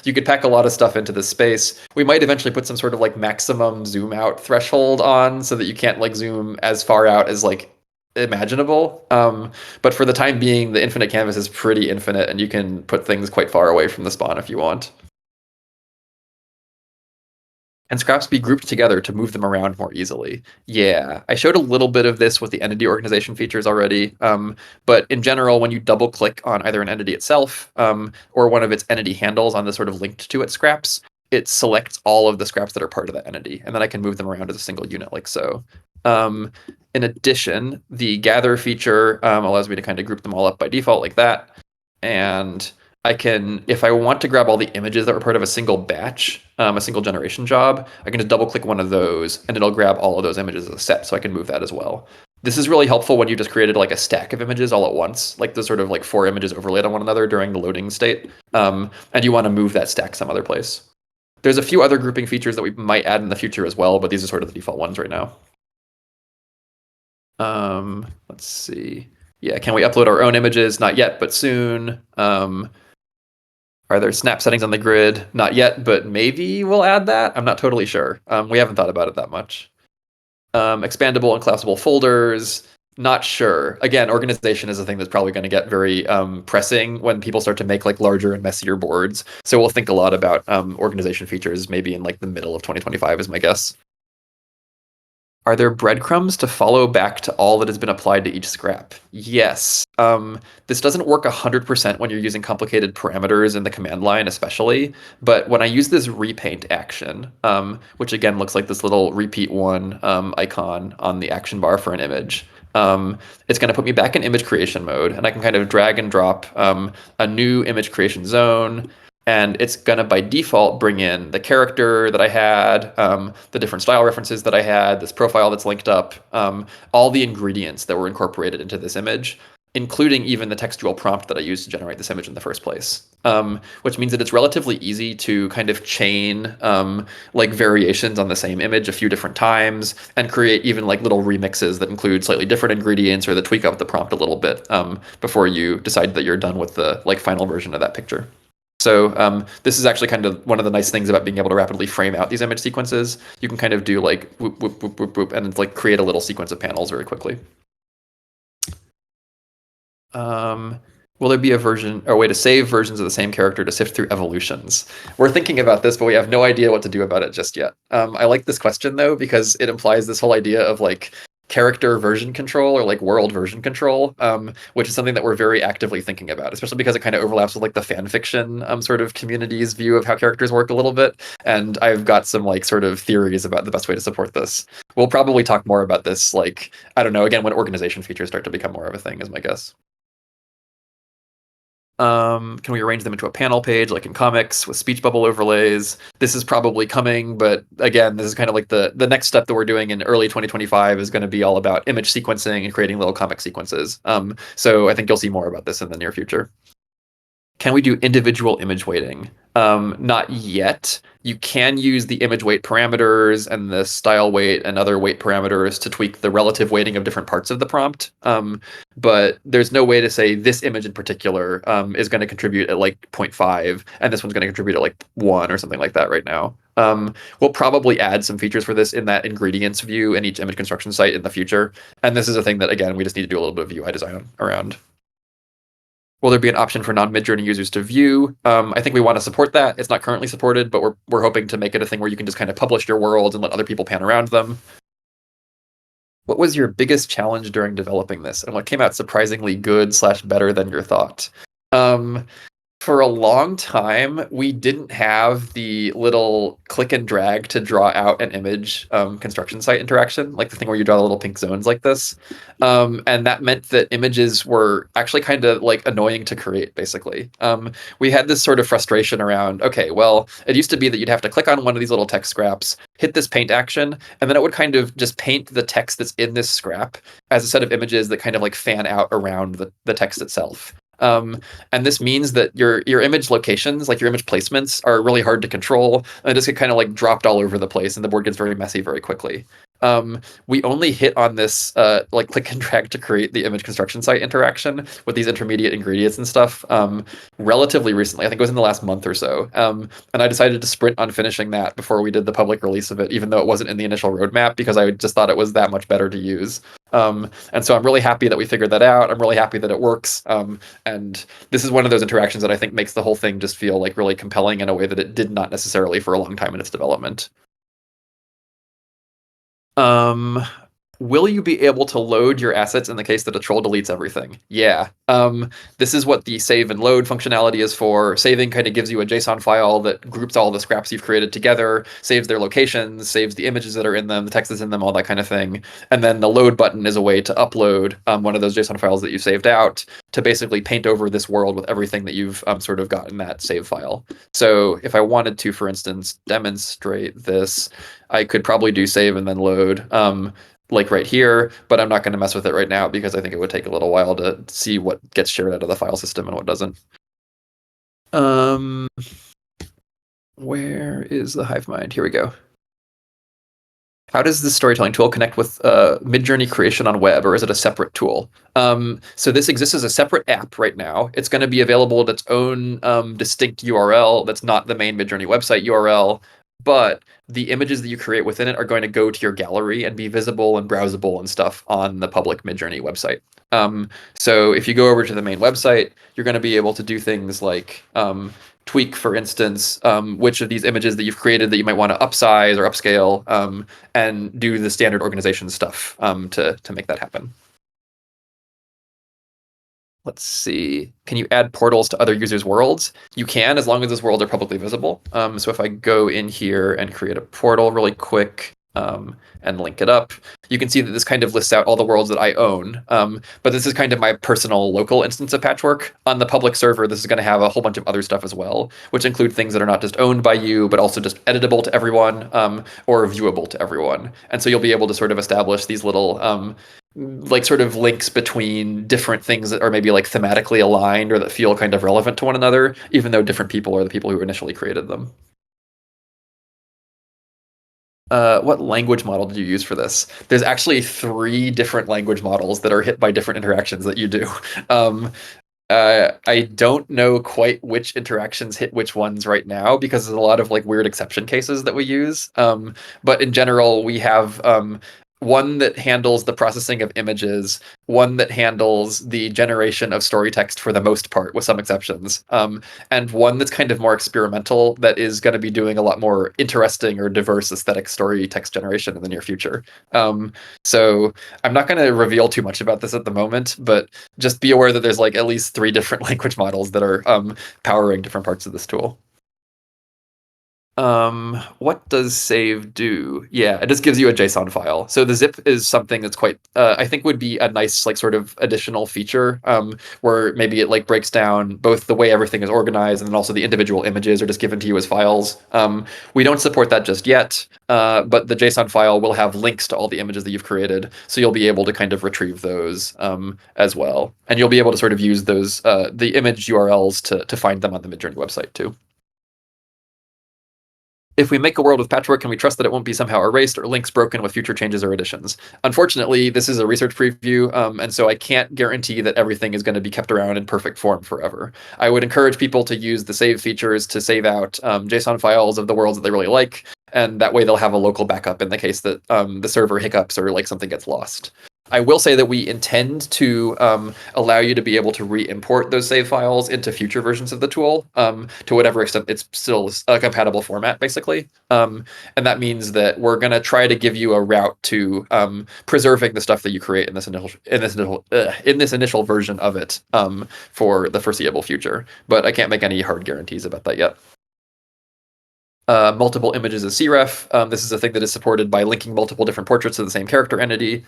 You could pack a lot of stuff into this space. We might eventually put some sort of like maximum zoom out threshold on so that you can't like zoom as far out as like imaginable. But for the time being, the infinite canvas is pretty infinite and you can put things quite far away from the spawn if you want. And scraps be grouped together to move them around more easily. Yeah, I showed a little bit of this with the entity organization features already, but in general, when you double click on either an entity itself or one of its entity handles on the sort of linked to it scraps, it selects all of the scraps that are part of that entity, and then I can move them around as a single unit like so. In addition, the gather feature allows me to kind of group them all up by default like that, and I can, if I want to grab all the images that were part of a single batch, a single generation job, I can just double click one of those and it'll grab all of those images as a set, so I can move that as well. This is really helpful when you just created like a stack of images all at once, like the sort of like 4 images overlaid on one another during the loading state, and you want to move that stack some other place. There's a few other grouping features that we might add in the future as well, but these are sort of the default ones right now. Let's see. Yeah, can we upload our own images? Not yet, but soon. Are there snap settings on the grid? Not yet, but maybe we'll add that. I'm not totally sure. We haven't thought about it that much. Expandable and collapsible folders. Not sure. Again, organization is a thing that's probably going to get very pressing when people start to make like larger and messier boards. So we'll think a lot about organization features maybe in like the middle of 2025 is my guess. Are there breadcrumbs to follow back to all that has been applied to each scrap? Yes. This doesn't work 100% when you're using complicated parameters in the command line, especially. But when I use this repaint action, which again looks like this little repeat one icon on the action bar for an image, it's going to put me back in image creation mode, and I can kind of drag and drop a new image creation zone. And it's going to, by default, bring in the character that I had, the different style references that I had, this profile that's linked up, all the ingredients that were incorporated into this image, including even the textual prompt that I used to generate this image in the first place. Which means that it's relatively easy to kind of chain like variations on the same image a few different times and create even like little remixes that include slightly different ingredients or that tweak up the prompt a little bit before you decide that you're done with the like final version of that picture. So this is actually kind of one of the nice things about being able to rapidly frame out these image sequences. You can kind of do like whoop, whoop, whoop, whoop, whoop, and it's like create a little sequence of panels very quickly. Will there be a version or a way to save versions of the same character to sift through evolutions? We're thinking about this, but we have no idea what to do about it just yet. I like this question though, because it implies this whole idea of like character version control or like world version control, which is something that we're very actively thinking about, especially because it kind of overlaps with like the fan fiction sort of community's view of how characters work a little bit. And I've got some like sort of theories about the best way to support this. We'll probably talk more about this, like, I don't know, again, when organization features start to become more of a thing is my guess. Can we arrange them into a panel page like in comics with speech bubble overlays? This is probably coming, but again, this is kind of like the next step that we're doing in early 2025 is going to be all about image sequencing and creating little comic sequences. So I think you'll see more about this in the near future. Can we do individual image weighting? Not yet. You can use the image weight parameters and the style weight and other weight parameters to tweak the relative weighting of different parts of the prompt. But there's no way to say this image in particular is going to contribute at like 0.5 and this one's going to contribute at like 1 or something like that right now. We'll probably add some features for this in that ingredients view in each image construction site in the future. And this is a thing that, again, we just need to do a little bit of UI design around. Will there be an option for non-Midjourney users to view? I think we want to support that. It's not currently supported, but we're hoping to make it a thing where you can just kind of publish your worlds and let other people pan around them. What was your biggest challenge during developing this, and what came out surprisingly good / better than your thought? For a long time, we didn't have the little click and drag to draw out an image construction site interaction, like the thing where you draw the little pink zones like this. And that meant that images were actually kind of like annoying to create, basically. We had this sort of frustration around, okay, well, it used to be that you'd have to click on one of these little text scraps, hit this paint action, and then it would kind of just paint the text that's in this scrap as a set of images that kind of like fan out around the text itself. And this means that your image locations, like your image placements, are really hard to control and just get kind of like dropped all over the place, and the board gets very messy very quickly. We only hit on this like click and drag to create the image construction site interaction with these intermediate ingredients and stuff relatively recently. I think it was in the last month or so. And I decided to sprint on finishing that before we did the public release of it, even though it wasn't in the initial roadmap, because I just thought it was that much better to use. And so I'm really happy that we figured that out. I'm really happy that it works. And this is one of those interactions that I think makes the whole thing just feel like really compelling in a way that it did not necessarily for a long time in its development. Will you be able to load your assets in the case that a troll deletes everything? Yeah. This is what the save and load functionality is for. Saving kind of gives you a JSON file that groups all the scraps you've created together, saves their locations, saves the images that are in them, the text that's in them, all that kind of thing. And then the load button is a way to upload one of those JSON files that you saved out to basically paint over this world with everything that you've sort of got in that save file. So if I wanted to, for instance, demonstrate this, I could probably do save and then load. Like right here, but I'm not going to mess with it right now because I think it would take a little while to see what gets shared out of the file system and what doesn't. Where is the hive mind? Here we go. How does this storytelling tool connect with Midjourney creation on web, or is it a separate tool? So this exists as a separate app right now. It's going to be available at its own distinct URL that's not the main Midjourney website URL, but the images that you create within it are going to go to your gallery and be visible and browsable and stuff on the public Midjourney website. So if you go over to the main website, you're going to be able to do things like tweak, for instance, which of these images that you've created that you might want to upsize or upscale, and do the standard organization stuff to make that happen. Let's see. Can you add portals to other users' worlds? You can, as long as those worlds are publicly visible. So if I go in here and create a portal really quick and link it up, you can see that this kind of lists out all the worlds that I own. But this is kind of my personal local instance of Patchwork. On the public server, this is going to have a whole bunch of other stuff as well, which include things that are not just owned by you, but also just editable to everyone or viewable to everyone. And so you'll be able to sort of establish these little like sort of links between different things that are maybe like thematically aligned or that feel kind of relevant to one another, even though different people are the people who initially created them. What language model did you use for this? There's actually 3 different language models that are hit by different interactions that you do. I don't know quite which interactions hit which ones right now because there's a lot of like weird exception cases that we use. But in general, we have one that handles the processing of images, one that handles the generation of story text for the most part, with some exceptions, and one that's kind of more experimental that is going to be doing a lot more interesting or diverse aesthetic story text generation in the near future. So I'm not going to reveal too much about this at the moment, but just be aware that there's like at least 3 different language models that are powering different parts of this tool. What does save do? Yeah, it just gives you a JSON file. So the zip is something that's quite, I think would be a nice, like, sort of additional feature, where maybe it like breaks down both the way everything is organized and then also the individual images are just given to you as files. We don't support that just yet, but the JSON file will have links to all the images that you've created, so you'll be able to kind of retrieve those as well, and you'll be able to sort of use those the image URLs to find them on the Midjourney website too. If we make a world with Patchwork, can we trust that it won't be somehow erased or links broken with future changes or additions? Unfortunately, this is a research preview, and so I can't guarantee that everything is going to be kept around in perfect form forever. I would encourage people to use the save features to save out JSON files of the worlds that they really like, and that way they'll have a local backup in the case that the server hiccups or like something gets lost. I will say that we intend to allow you to be able to re-import those save files into future versions of the tool, to whatever extent it's still a compatible format, basically. And that means that we're going to try to give you a route to preserving the stuff that you create in this initial version of it for the foreseeable future. But I can't make any hard guarantees about that yet. Multiple images as cref. This is a thing that is supported by linking multiple different portraits of the same character entity.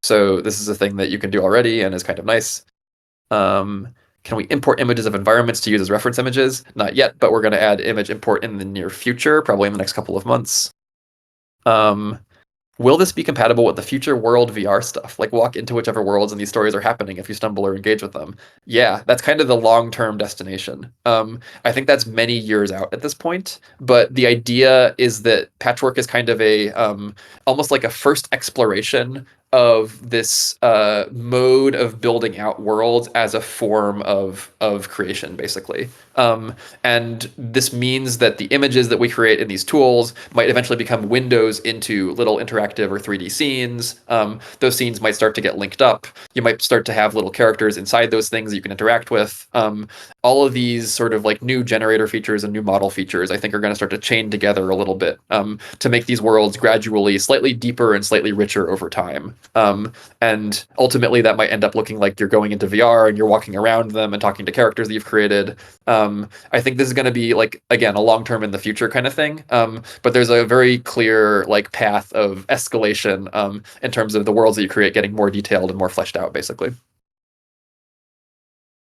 So this is a thing that you can do already and is kind of nice. Can we import images of environments to use as reference images? Not yet, but we're going to add image import in the near future, probably in the next couple of months. Will this be compatible with the future world VR stuff? Like walk into whichever worlds and these stories are happening if you stumble or engage with them. Yeah, that's kind of the long-term destination. I think that's many years out at this point, but the idea is that Patchwork is kind of a almost like a first exploration of this mode of building out worlds as a form of creation, basically. And this means that the images that we create in these tools might eventually become windows into little interactive or 3D scenes. Those scenes might start to get linked up. You might start to have little characters inside those things that you can interact with. All of these sort of like new generator features and new model features, I think, are going to start to chain together a little bit to make these worlds gradually slightly deeper and slightly richer over time. And ultimately, that might end up looking like you're going into VR and you're walking around them and talking to characters that you've created. I think this is going to be like, again, a long-term in the future kind of thing. But there's a very clear like path of escalation in terms of the worlds that you create getting more detailed and more fleshed out, basically.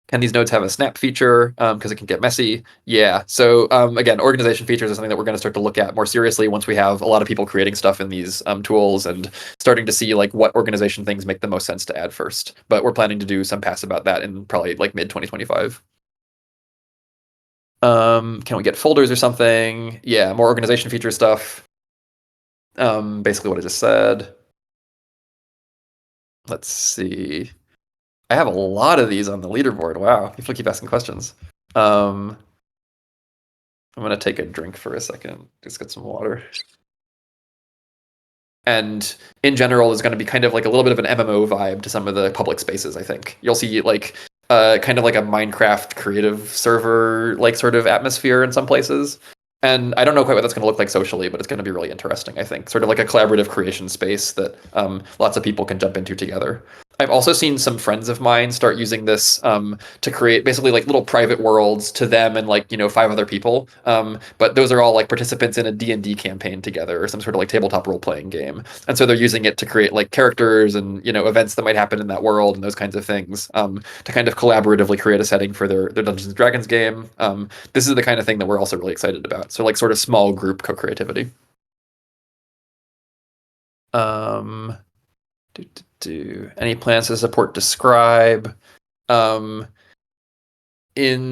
Can these nodes have a snap feature? Because it can get messy. Yeah. So again, organization features is something that we're going to start to look at more seriously once we have a lot of people creating stuff in these tools and starting to see like what organization things make the most sense to add first. But we're planning to do some pass about that in probably like mid 2025. Can we get folders or something? Yeah, more organization feature stuff. Basically what I just said. Let's see. I have a lot of these on the leaderboard. Wow, people keep asking questions. I'm gonna take a drink for a second. Just get some water. And in general, there's going to be kind of like a little bit of an MMO vibe to some of the public spaces, I think. You'll see like kind of like a Minecraft creative server like sort of atmosphere in some places. And I don't know quite what that's going to look like socially, but it's going to be really interesting, I think. Sort of like a collaborative creation space that lots of people can jump into together. I've also seen some friends of mine start using this to create basically like little private worlds to them and like, 5 other people. But those are all like participants in a D&D campaign together or some sort of like tabletop role-playing game. And so they're using it to create like characters and, events that might happen in that world and those kinds of things to kind of collaboratively create a setting for their Dungeons and Dragons game. This is the kind of thing that we're also really excited about. So like sort of small group co-creativity. Any plans to support describe? In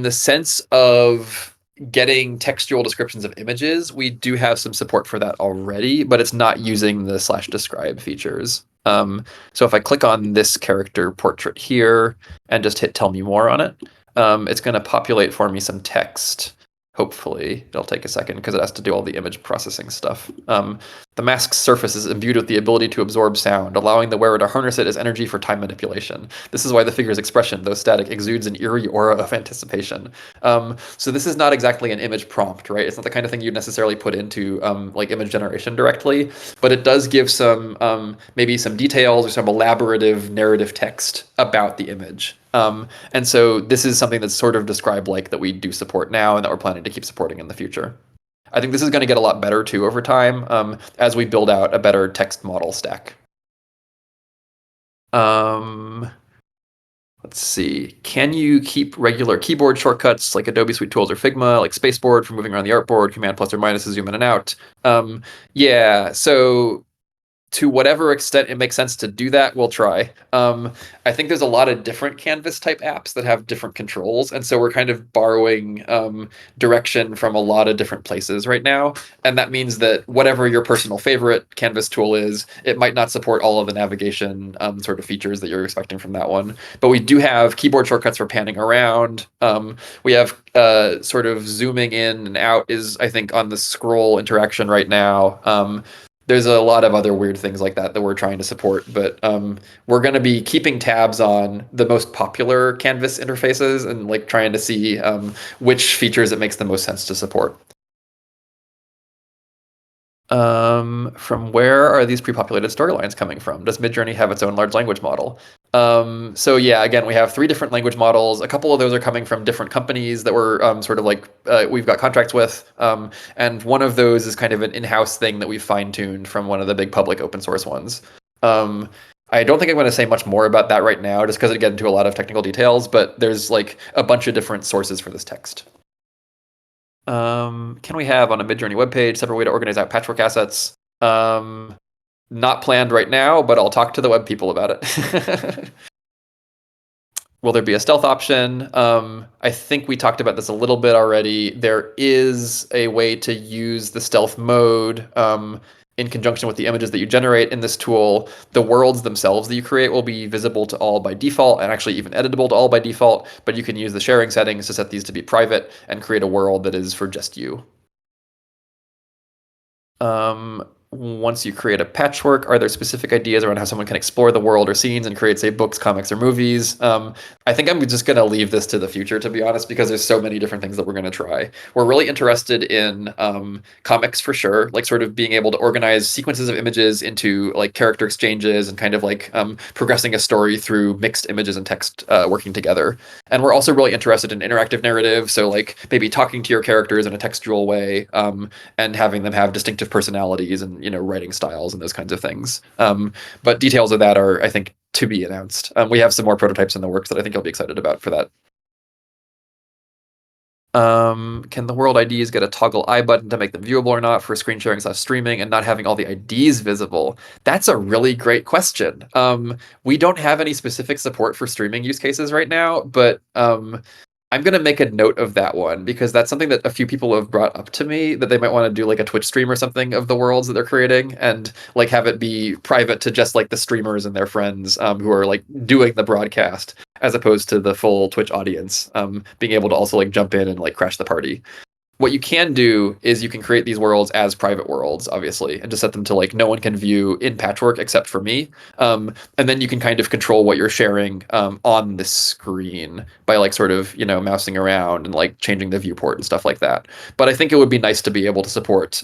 the sense of getting textual descriptions of images, we do have some support for that already, but it's not using the /describe features. So if I click on this character portrait here and just hit tell me more on it, it's going to populate for me some text. Hopefully, it'll take a second because it has to do all the image processing stuff. The mask's surface is imbued with the ability to absorb sound, allowing the wearer to harness it as energy for time manipulation. This is why the figure's expression, though static, exudes an eerie aura of anticipation. So this is not exactly an image prompt, right? It's not the kind of thing you'd necessarily put into like image generation directly, but it does give some maybe some details or some elaborative narrative text about the image. And so this is something that's sort of described like that we do support now and that we're planning to keep supporting in the future. I think this is going to get a lot better too over time as we build out a better text model stack. Let's see. Can you keep regular keyboard shortcuts like Adobe Suite Tools or Figma, like spaceboard for moving around the artboard, command plus or minus to zoom in and out? Yeah, so to whatever extent it makes sense to do that, we'll try. I think there's a lot of different Canvas type apps that have different controls, and so we're kind of borrowing direction from a lot of different places right now. And that means that whatever your personal favorite Canvas tool is, it might not support all of the navigation sort of features that you're expecting from that one. But we do have keyboard shortcuts for panning around. We have sort of zooming in and out is, I think, on the scroll interaction right now. There's a lot of other weird things like that that we're trying to support, but we're going to be keeping tabs on the most popular Canvas interfaces and like trying to see which features it makes the most sense to support. From where are these pre-populated storylines coming from? Does Midjourney have its own large language model? So yeah, again, we have 3 different language models. A couple of those are coming from different companies that we're sort of like we've got contracts with, and one of those is kind of an in-house thing that we've fine-tuned from one of the big public open source ones. I don't think I'm going to say much more about that right now, just because it gets into a lot of technical details. But there's like a bunch of different sources for this text. Can we have on a Midjourney webpage separate way to organize out patchwork assets? Not planned right now, but I'll talk to the web people about it. Will there be a stealth option? I think we talked about this a little bit already. There is a way to use the stealth mode in conjunction with the images that you generate in this tool. The worlds themselves that you create will be visible to all by default and actually even editable to all by default, but you can use the sharing settings to set these to be private and create a world that is for just you. Once you create a patchwork, are there specific ideas around how someone can explore the world or scenes and create, say, books, comics, or movies? I think I'm just going to leave this to the future, to be honest, because there's so many different things that we're going to try. We're really interested in comics for sure, like sort of being able to organize sequences of images into like character exchanges and kind of like progressing a story through mixed images and text working together. And we're also really interested in interactive narrative, so like maybe talking to your characters in a textual way and having them have distinctive personalities and writing styles and those kinds of things. But details of that are, I think, to be announced. We have some more prototypes in the works that I think you'll be excited about for that. Can the world IDs get a toggle I button to make them viewable or not for screen sharing / streaming and not having all the IDs visible? That's a really great question. We don't have any specific support for streaming use cases right now, but I'm going to make a note of that one because that's something that a few people have brought up to me that they might want to do like a Twitch stream or something of the worlds that they're creating and like have it be private to just like the streamers and their friends who are like doing the broadcast as opposed to the full Twitch audience being able to also like jump in and like crash the party. What you can do is you can create these worlds as private worlds, obviously, and just set them to like no one can view in Patchwork except for me. And then you can kind of control what you're sharing on the screen by like sort of, mousing around and like changing the viewport and stuff like that. But I think it would be nice to be able to support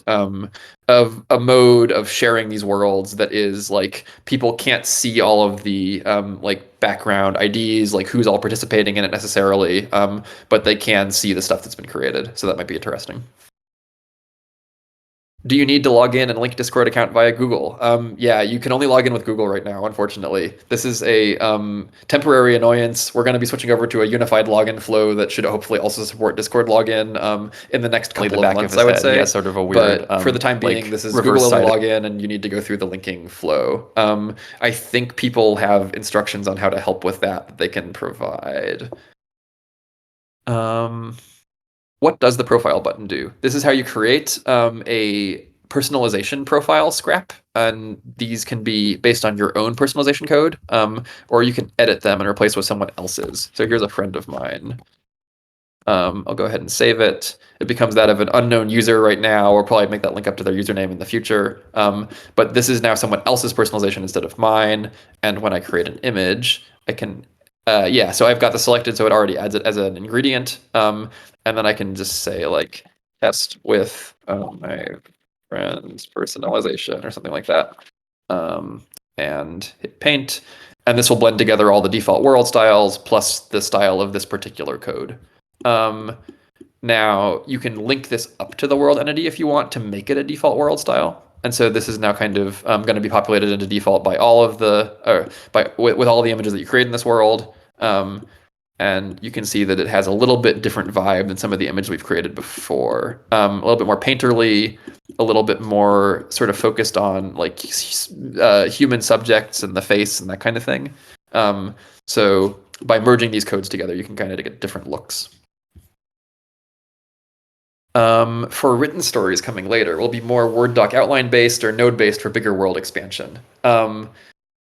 of a mode of sharing these worlds that is like people can't see all of the like background IDs, like who's all participating in it necessarily, but they can see the stuff that's been created. So that might be interesting. Do you need to log in and link Discord account via Google? Yeah, you can only log in with Google right now, unfortunately. This is a temporary annoyance. We're going to be switching over to a unified login flow that should hopefully also support Discord login in the next couple of months, I would say. Yeah, sort of a weird. But for the time being, like, this is Google only login, and you need to go through the linking flow. I think people have instructions on how to help with that they can provide. What does the profile button do? This is how you create a personalization profile scrap, and these can be based on your own personalization code, or you can edit them and replace with someone else's. So here's a friend of mine. I'll go ahead and save it. It becomes that of an unknown user right now. We'll probably make that link up to their username in the future. But this is now someone else's personalization instead of mine. And when I create an image, I can so I've got this selected, so it already adds it as an ingredient. And then I can just say like test with my friend's personalization or something like that. And hit paint. And this will blend together all the default world styles plus the style of this particular code. Now you can link this up to the world entity if you want to make it a default world style. And so this is now kind of going to be populated into default by all of the, with all the images that you create in this world. And you can see that it has a little bit different vibe than some of the images we've created before. A little bit more painterly, a little bit more sort of focused on like human subjects and the face and that kind of thing. So by merging these codes together, you can kind of get different looks. For written stories coming later, will be more Word doc outline based or node based for bigger world expansion.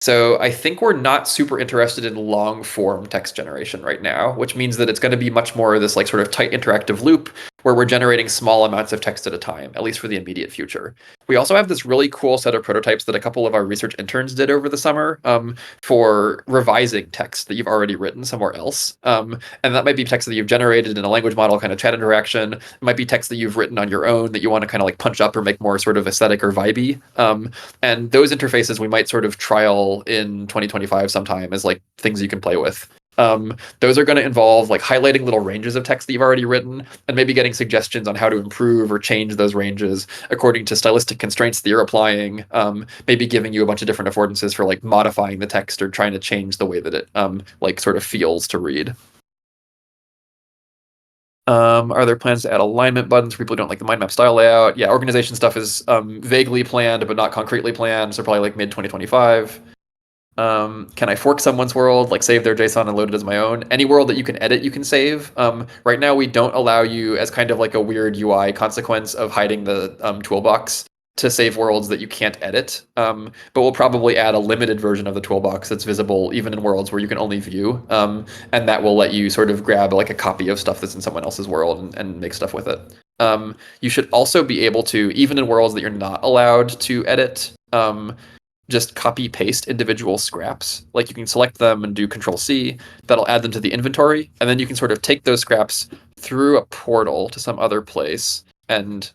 So I think we're not super interested in long form text generation right now, which means that it's going to be much more this like sort of tight interactive loop where we're generating small amounts of text at a time, at least for the immediate future. We also have this really cool set of prototypes that a couple of our research interns did over the summer for revising text that you've already written somewhere else. And that might be text that you've generated in a language model kind of chat interaction. It might be text that you've written on your own that you want to kind of like punch up or make more sort of aesthetic or vibey. And those interfaces we might sort of trial in 2025 sometime as like things you can play with. Those are going to involve like highlighting little ranges of text that you've already written and maybe getting suggestions on how to improve or change those ranges according to stylistic constraints that you're applying, maybe giving you a bunch of different affordances for like modifying the text or trying to change the way that it like sort of feels to read. Are there plans to add alignment buttons for people who don't like the mind map style layout? Yeah, organization stuff is vaguely planned but not concretely planned, so probably like mid 2025. Can I fork someone's world, like save their JSON and load it as my own? Any world that you can edit, you can save. Right now, we don't allow you, as kind of like a weird UI consequence of hiding the toolbox, to save worlds that you can't edit. But we'll probably add a limited version of the toolbox that's visible even in worlds where you can only view. And that will let you sort of grab like a copy of stuff that's in someone else's world and make stuff with it. You should also be able to, even in worlds that you're not allowed to edit, just copy paste individual scraps. Like you can select them and do Control-C. That'll add them to the inventory. And then you can sort of take those scraps through a portal to some other place and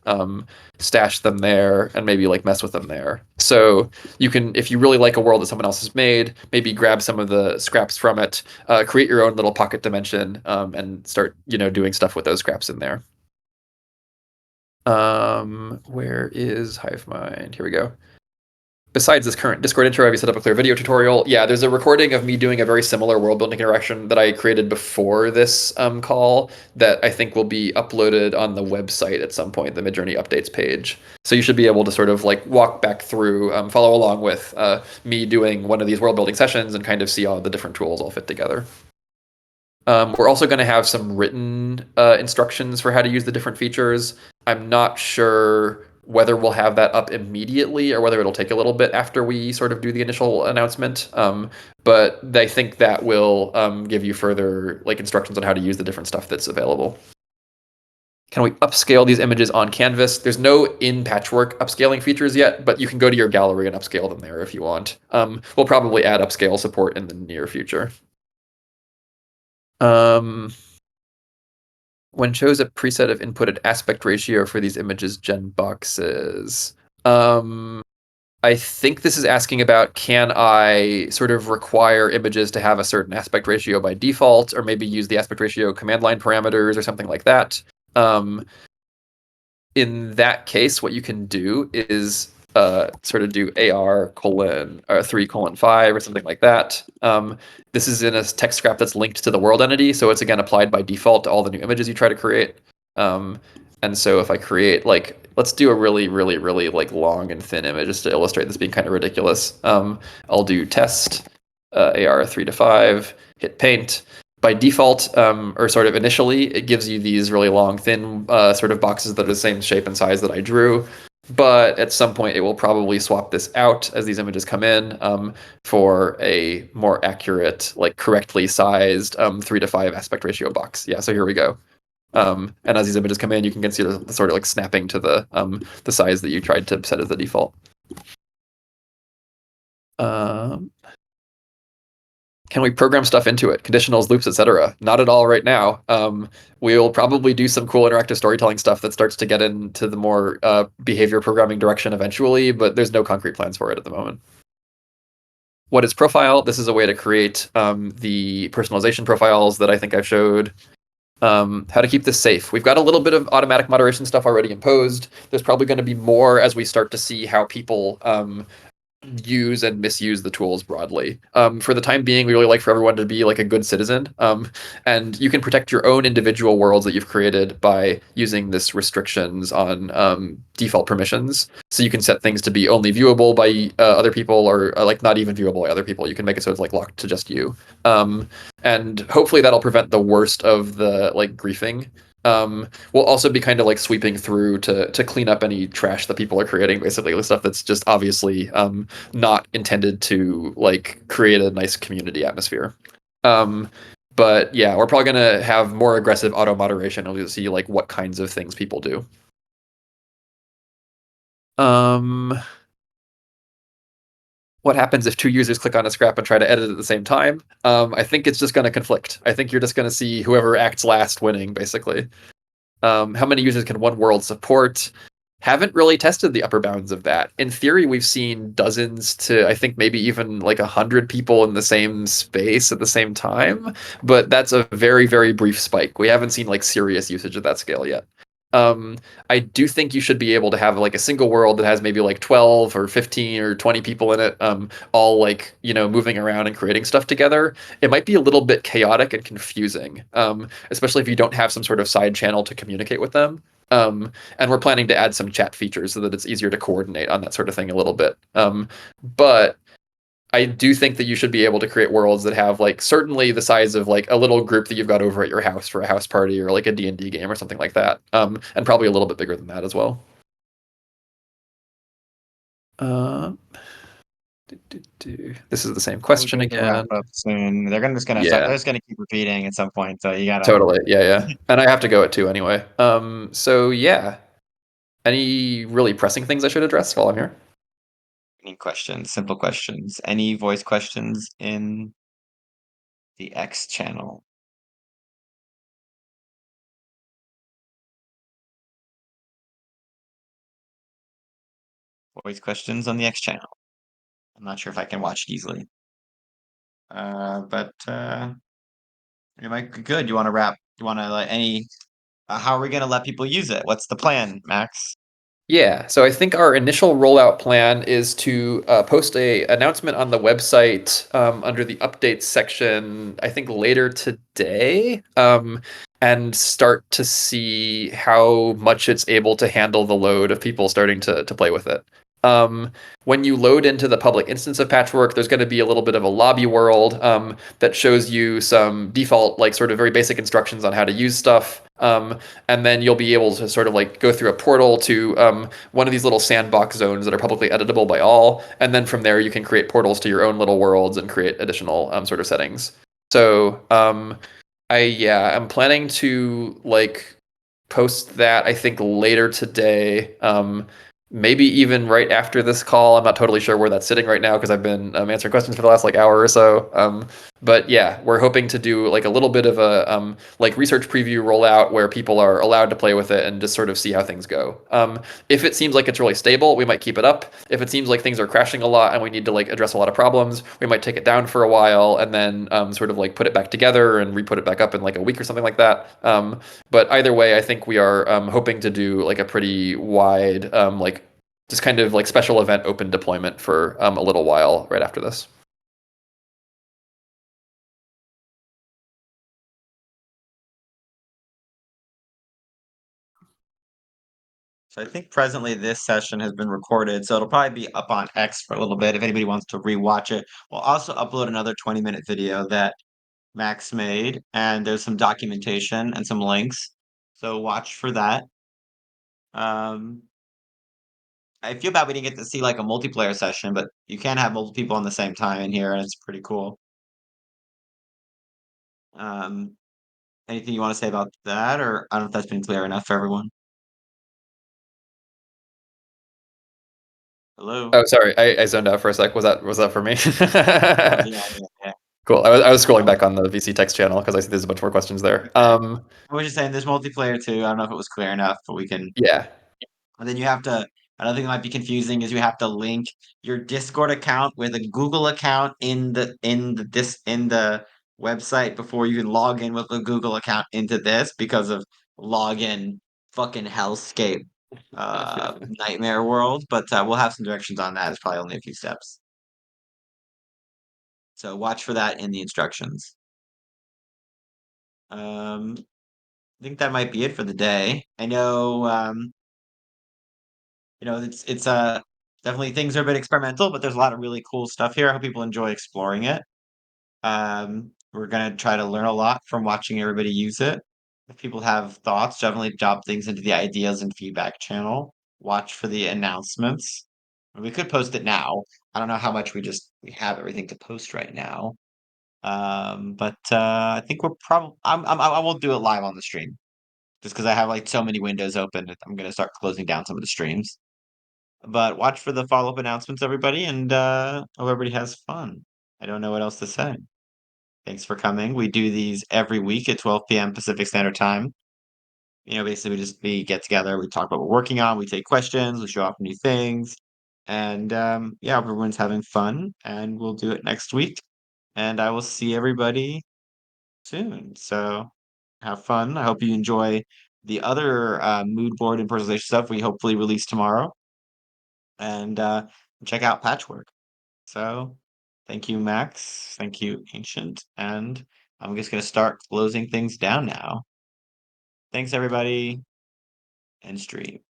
stash them there and maybe like mess with them there. So you can, if you really like a world that someone else has made, maybe grab some of the scraps from it, create your own little pocket dimension, and start, doing stuff with those scraps in there. Where is HiveMind? Here we go. Besides this current Discord intro, have you set up a clear video tutorial? Yeah, there's a recording of me doing a very similar world building interaction that I created before this call that I think will be uploaded on the website at some point, the Midjourney updates page. So you should be able to sort of like walk back through, follow along with me doing one of these world building sessions and kind of see all the different tools all fit together. We're also going to have some written instructions for how to use the different features. I'm not sure whether we'll have that up immediately or whether it'll take a little bit after we sort of do the initial announcement. But I think that will give you further like instructions on how to use the different stuff that's available. Can we upscale these images on Canvas? There's no in Patchwork upscaling features yet, but you can go to your gallery and upscale them there if you want. We'll probably add upscale support in the near future. When chose a preset of inputted aspect ratio for these images gen boxes. I think this is asking about, can I sort of require images to have a certain aspect ratio by default, or maybe use the aspect ratio command line parameters or something like that. In that case, what you can do is sort of do AR colon 3:5 or something like that. This is in a text scrap that's linked to the world entity, so it's again applied by default to all the new images you try to create. And so if I create like, let's do a really, really, really like long and thin image just to illustrate this being kind of ridiculous. I'll do test AR 3:5, hit paint. By default, or sort of initially, it gives you these really long, thin sort of boxes that are the same shape and size that I drew. But at some point, it will probably swap this out as these images come in for a more accurate, like correctly sized 3:5 aspect ratio box. Yeah, so here we go. And as these images come in, you can consider the sort of like snapping to the size that you tried to set as the default. Can we program stuff into it? Conditionals, loops, etc. Not at all right now. We'll probably do some cool interactive storytelling stuff that starts to get into the more behavior programming direction eventually, but there's no concrete plans for it at the moment. What is profile? This is a way to create the personalization profiles that I think I've showed. How to keep this safe. We've got a little bit of automatic moderation stuff already imposed. There's probably going to be more as we start to see how people use and misuse the tools broadly. For the time being, we really like for everyone to be like a good citizen. And you can protect your own individual worlds that you've created by using this restrictions on default permissions. So you can set things to be only viewable by other people, or like not even viewable by other people. You can make it so it's like locked to just you. And hopefully that'll prevent the worst of the like griefing. We'll also be kind of like sweeping through to clean up any trash that people are creating, basically, the stuff that's just obviously not intended to like create a nice community atmosphere. Um, but yeah, we're probably gonna have more aggressive auto moderation, and we'll see like what kinds of things people do. Um, what happens if two users click on a scrap and try to edit at the same time? I think it's just going to conflict. I think you're just going to see whoever acts last winning, basically. How many users can one world support? Haven't really tested the upper bounds of that. In theory, we've seen dozens to, I think, maybe even like 100 people in the same space at the same time, but that's a very, very brief spike. We haven't seen like serious usage at that scale yet. Um, I do think you should be able to have like a single world that has maybe like 12 or 15 or 20 people in it, all like, moving around and creating stuff together. It might be a little bit chaotic and confusing, especially if you don't have some sort of side channel to communicate with them. And we're planning to add some chat features so that it's easier to coordinate on that sort of thing a little bit. But I do think that you should be able to create worlds that have like certainly the size of like a little group that you've got over at your house for a house party or like a D&D game or something like that. And probably a little bit bigger than that as well. Uh, This is the same We question need to wrap again. up soon. They're Yeah, just gonna keep repeating at some point, so you gotta. totally. Yeah, yeah. And I have to go at 2 anyway. So yeah. Any really pressing things I should address while I'm here? Any questions? Simple questions. Any voice questions in the X channel? Voice questions on the X channel. I'm not sure if I can watch it easily. But it might be good. You want to wrap? You want to like any? How are we gonna let people use it? What's the plan, Max? Yeah, so I think our initial rollout plan is to post a announcement on the website under the updates section, I think later today, and start to see how much it's able to handle the load of people starting to play with it. Um, when you load into the public instance of Patchwork, there's going to be a little bit of a lobby world that shows you some default, like sort of very basic instructions on how to use stuff. And then you'll be able to sort of like go through a portal to one of these little sandbox zones that are publicly editable by all, and then from there you can create portals to your own little worlds and create additional sort of settings. So I'm planning to like post that I think later today. Maybe even right after this call. I'm not totally sure where that's sitting right now because I've been answering questions for the last like hour or so. But yeah, we're hoping to do like a little bit of a like research preview rollout where people are allowed to play with it and just sort of see how things go. If it seems like it's really stable, we might keep it up. If it seems like things are crashing a lot and we need to like address a lot of problems, we might take it down for a while and then sort of like put it back together and re-put it back up in like a week or something like that. But either way, I think we are hoping to do like a pretty wide like just kind of like special event open deployment for a little while right after this. So I think presently this session has been recorded, so it'll probably be up on X for a little bit if anybody wants to rewatch it. We'll also upload another 20-minute video that Max made, and there's some documentation and some links. So watch for that. Um, I feel bad we didn't get to see like a multiplayer session, but you can have multiple people on the same time in here, and it's pretty cool. Um, Anything you want to say about that, or I don't know if that's been clear enough for everyone. Hello? Oh, sorry, I zoned out for a sec. Was that for me? Yeah, yeah, yeah. Cool. I was scrolling Um, back on the VC text channel because I see there's a bunch more questions there. okay. I was just saying there's multiplayer too. I don't know if it was clear enough, but we can. Yeah. And then you have to. Another thing that might be confusing is you have to link your Discord account with a Google account in the website before you can log in with a Google account into this because of login fucking hellscape nightmare world. But we'll have some directions on that. It's probably only a few steps. So watch for that in the instructions. I think that might be it for the day. I know it's definitely things are a bit experimental, but there's a lot of really cool stuff here. I hope people enjoy exploring it. We're gonna try to learn a lot from watching everybody use it. If people have thoughts, definitely drop things into the ideas and feedback channel. Watch for the announcements. We could post it now. I don't know how much we have everything to post right now. But I think we're probably I won't do it live on the stream just because I have like so many windows open. I'm gonna start closing down some of the streams. But watch for the follow-up announcements, everybody, and hope everybody has fun. I don't know what else to say. Thanks for coming. We do these every week at 12 p.m. Pacific Standard Time. Basically we get together, we talk about what we're working on, we take questions, we show off new things, and yeah, everyone's having fun, and we'll do it next week. And I will see everybody soon. So have fun. I hope you enjoy the other mood board and personalization stuff we hopefully release tomorrow. And check out Patchwork. So thank you, Max. Thank you, Ancient. And I'm just going to start closing things down now. Thanks, everybody, and stream.